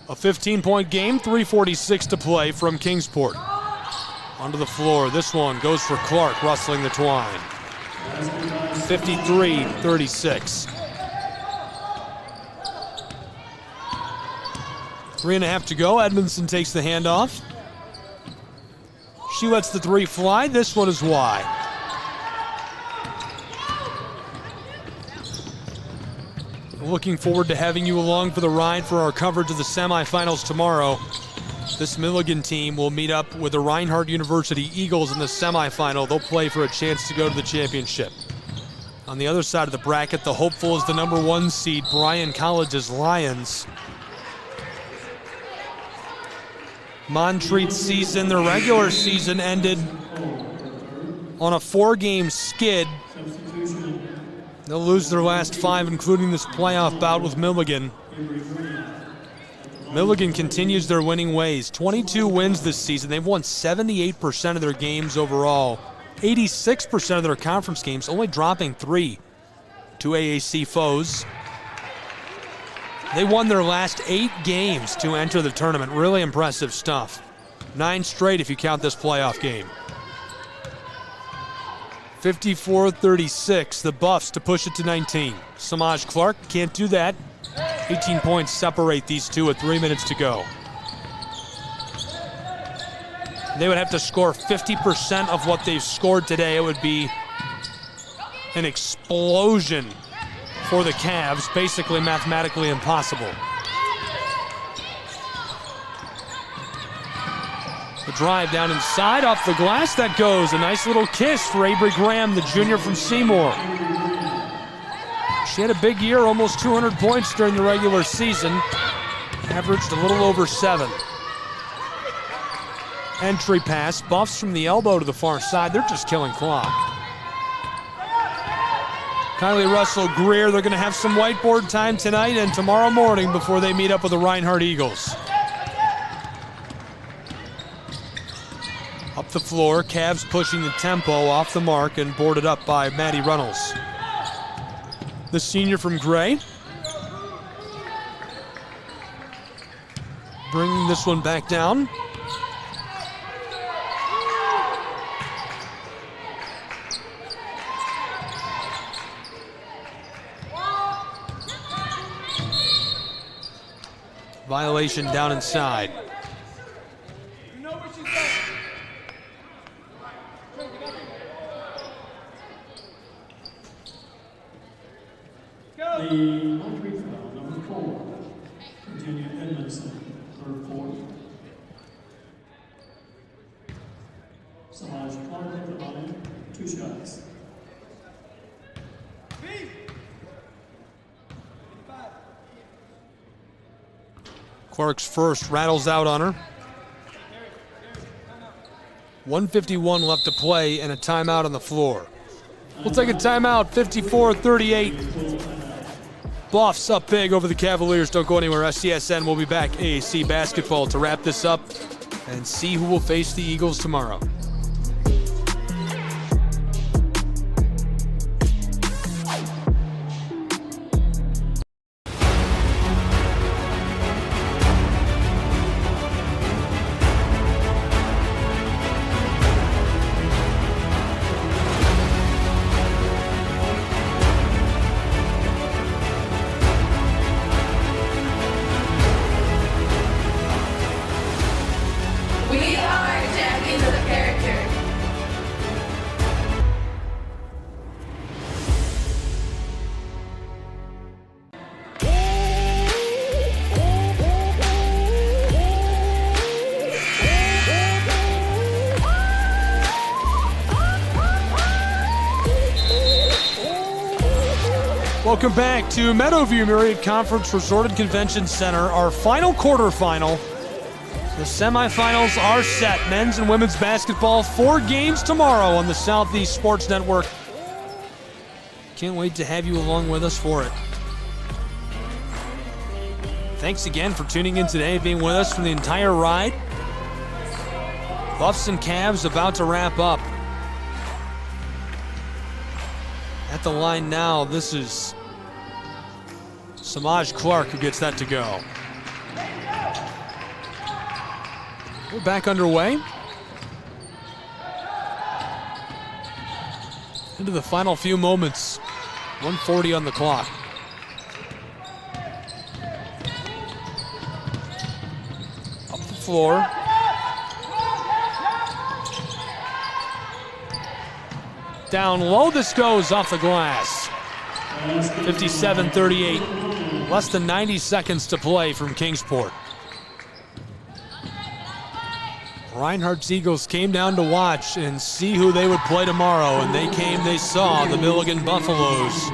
A 15-point game, 3:46 to play from Kingsport. Onto the floor, this one goes for Clark, rustling the twine. 53-36. 3.5 to go, Edmondson takes the handoff. She lets the three fly, this one is wide. Looking forward to having you along for the ride for our coverage of the semifinals tomorrow. This Milligan team will meet up with the Reinhardt University Eagles in the semifinal. They'll play for a chance to go to the championship. On the other side of the bracket, the hopeful is the number 1 seed, Bryan College's Lions. Montreat season, their regular season ended on a 4-game skid. They'll lose their last 5, including this playoff bout with Milligan. Milligan continues their winning ways. 22 wins this season. They've won 78% of their games overall. 86% of their conference games, only dropping 3 to AAC foes. They won their last 8 games to enter the tournament. Really impressive stuff. 9 straight if you count this playoff game. 54-36, the Buffs to push it to 19. Samaj Clark can't do that. 18 points separate these two with 3 minutes to go. They would have to score 50% of what they've scored today. It would be an explosion for the Cavs, basically mathematically impossible. The drive down inside, off the glass, that goes. A nice little kiss for Avery Graham, the junior from Seymour. She had a big year, almost 200 points during the regular season. Averaged a little over 7. Entry pass, Buffs from the elbow to the far side. They're just killing clock. Kylie Russell-Greer, they're going to have some whiteboard time tonight and tomorrow morning before they meet up with the Reinhardt Eagles. Up the floor, Cavs pushing the tempo off the mark and boarded up by Maddie Reynolds. The senior from Gray. Bringing this one back down. Violation down inside. The Montreat foul, number 4, Virginia Edmondson, third quarter. Samaj Clark at the line, 2 shots. Clark's first rattles out on her. 1:51 left to play and a timeout on the floor. We'll take a timeout, 54-38. Buffs up big over the Cavaliers. Don't go anywhere. SCSN will be back. AAC basketball to wrap this up and see who will face the Eagles tomorrow. We are champions of the Carrot Welcome back to Meadowview Marriott Conference Resort and Convention Center, our final quarterfinal. The semifinals are set. Men's and women's basketball, 4 games tomorrow on the Southeast Sports Network. Can't wait to have you along with us for it. Thanks again for tuning in today, being with us for the entire ride. Buffs and Cavs about to wrap up. At the line now, this is Samaj Clark who gets that to go. We're back underway. Into the final few moments. 1:40 on the clock. Up the floor. Down low, this goes off the glass. 57-38. Less than 90 seconds to play from Kingsport. Reinhardt's Eagles came down to watch and see who they would play tomorrow, and they saw the Milligan Buffaloes.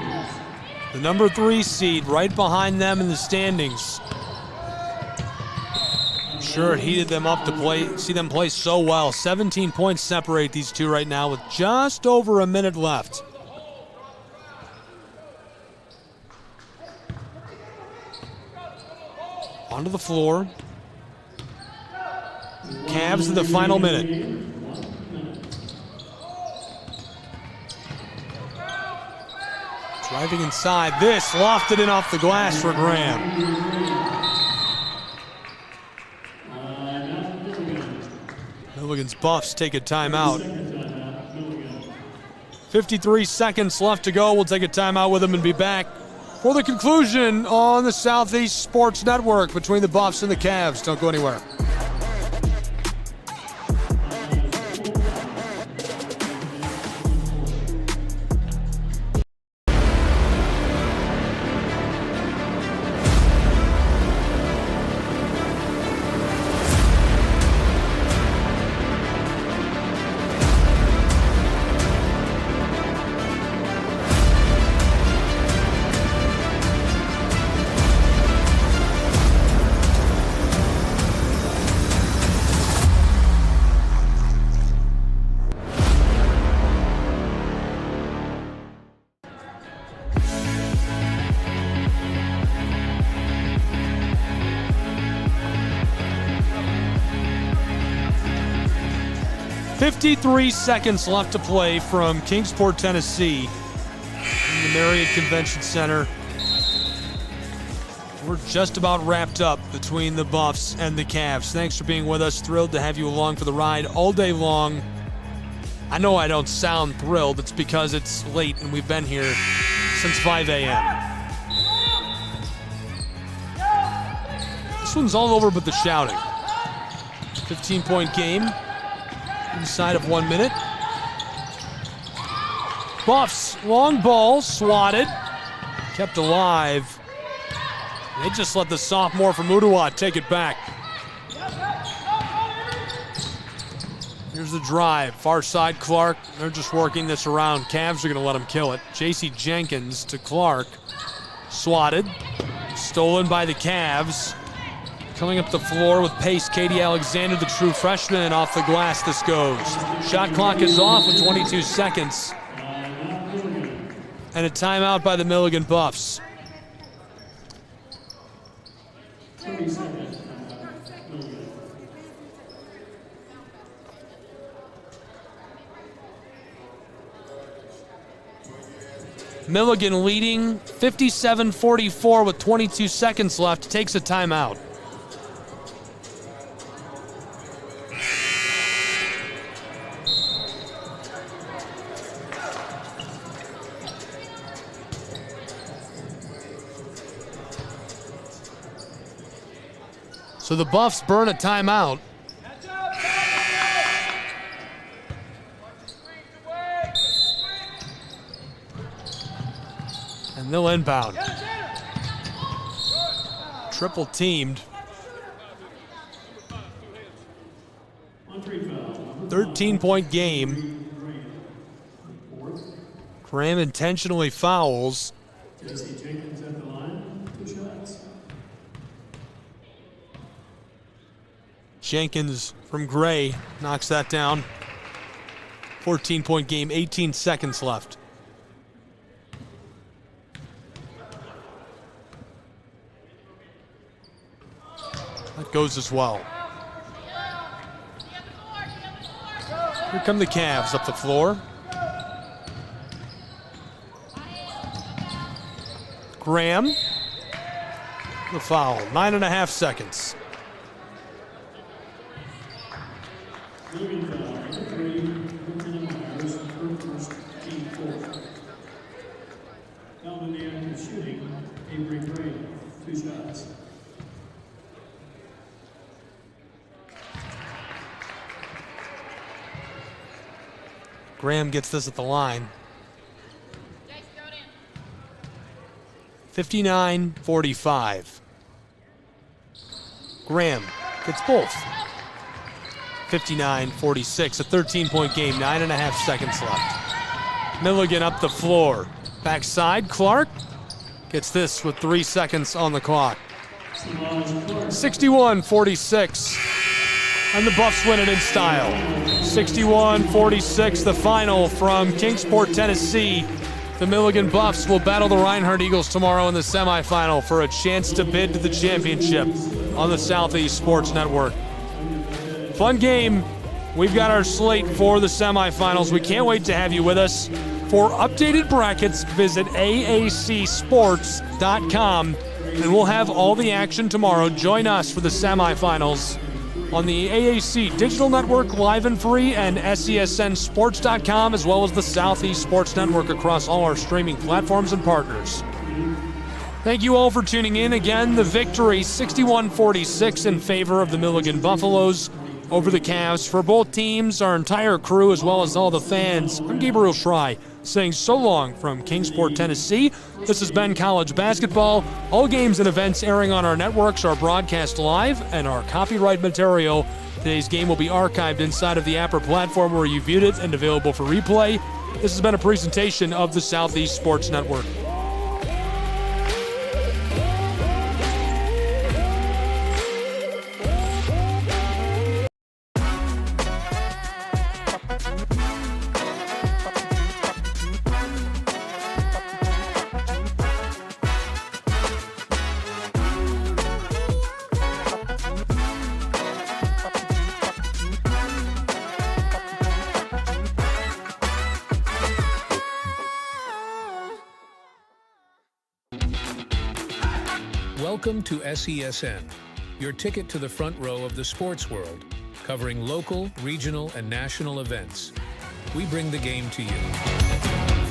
The number 3 seed right behind them in the standings. I'm sure it heated them up to see them play so well. 17 points separate these two right now with just over a minute left. Onto the floor. Cavs in the final minute. Driving inside, this lofted in off the glass for Graham. Milligan's Buffs take a timeout. 53 seconds left to go. We'll take a timeout with them and be back for the conclusion on the Southeast Sports Network between the Buffs and the Cavs. Don't go anywhere. .53 seconds left to play from Kingsport, Tennessee in the Marriott Convention Center. We're just about wrapped up between the Buffs and the Cavs. Thanks for being with us. Thrilled to have you along for the ride all day long. I know I don't sound thrilled. It's because it's late and we've been here since 5 a.m. This one's all over but the shouting. 15-point game. Inside of 1 minute. Buffs, long ball, swatted, kept alive. They just let the sophomore from Ottawa take it back. Here's the drive, far side Clark. They're just working this around. Cavs are gonna let him kill it. J.C. Jenkins to Clark, swatted, stolen by the Cavs. Coming up the floor with pace, Katie Alexander, the true freshman, off the glass this goes. Shot clock is off with 22 seconds. And a timeout by the Milligan Buffs. 30 seconds. Milligan leading 57-44 with 22 seconds left, takes a timeout. So the Buffs burn a timeout. And they'll inbound. Triple teamed. 13-point game. Graham intentionally fouls. Jesse Jenkins at the line, 2 shots. Jenkins from Gray knocks that down. 14-point game, 18 seconds left. That goes as well. Here come the Cavs up the floor. Graham, the foul, 9.5 seconds. Milligan foul, number 3, Lieutenant Myers, first, team 4. Now Milligan is shooting, Avery Gray, 2 shots. Graham gets this at the line. 59-45. Graham gets both. 59-46, a 13-point game, 9.5 seconds left. Milligan up the floor. Backside, Clark gets this with 3 seconds on the clock. 61-46. And the Buffs win it in style. 61-46, the final from Kingsport, Tennessee. The Milligan Buffs will battle the Reinhardt Eagles tomorrow in the semifinal for a chance to bid to the championship on the Southeast Sports Network. Fun game. We've got our slate for the semifinals. We can't wait to have you with us. For updated brackets, visit aacsports.com, and we'll have all the action tomorrow. Join us for the semifinals on the AAC Digital Network, live and free, and SESNsports.com, as well as the Southeast Sports Network across all our streaming platforms and partners. Thank you all for tuning in. Again, the victory, 61-46 in favor of the Milligan Buffaloes over the Cavs. For both teams, our entire crew, as well as all the fans, I'm Gabriel Schrei, saying so long from Kingsport, Tennessee. This has been College Basketball. All games and events airing on our networks are broadcast live, and our copyright material, today's game, will be archived inside of the Apper platform where you viewed it and available for replay. This has been a presentation of the Southeast Sports Network. Welcome to SESN, your ticket to the front row of the sports world, covering local, regional, and national events. We bring the game to you.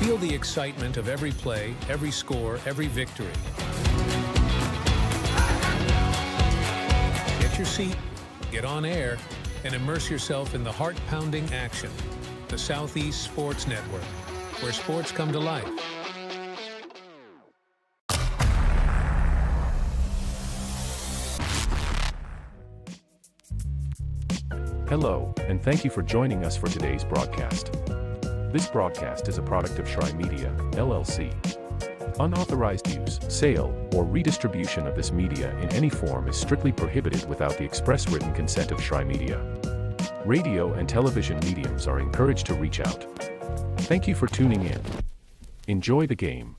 Feel the excitement of every play, every score, every victory. Get your seat, get on air, and immerse yourself in the heart-pounding action. The Southeast Sports Network, where sports come to life. Hello, and thank you for joining us for today's broadcast. This broadcast is a product of Schrei Media, LLC. Unauthorized use, sale, or redistribution of this media in any form is strictly prohibited without the express written consent of Schrei Media. Radio and television mediums are encouraged to reach out. Thank you for tuning in. Enjoy the game.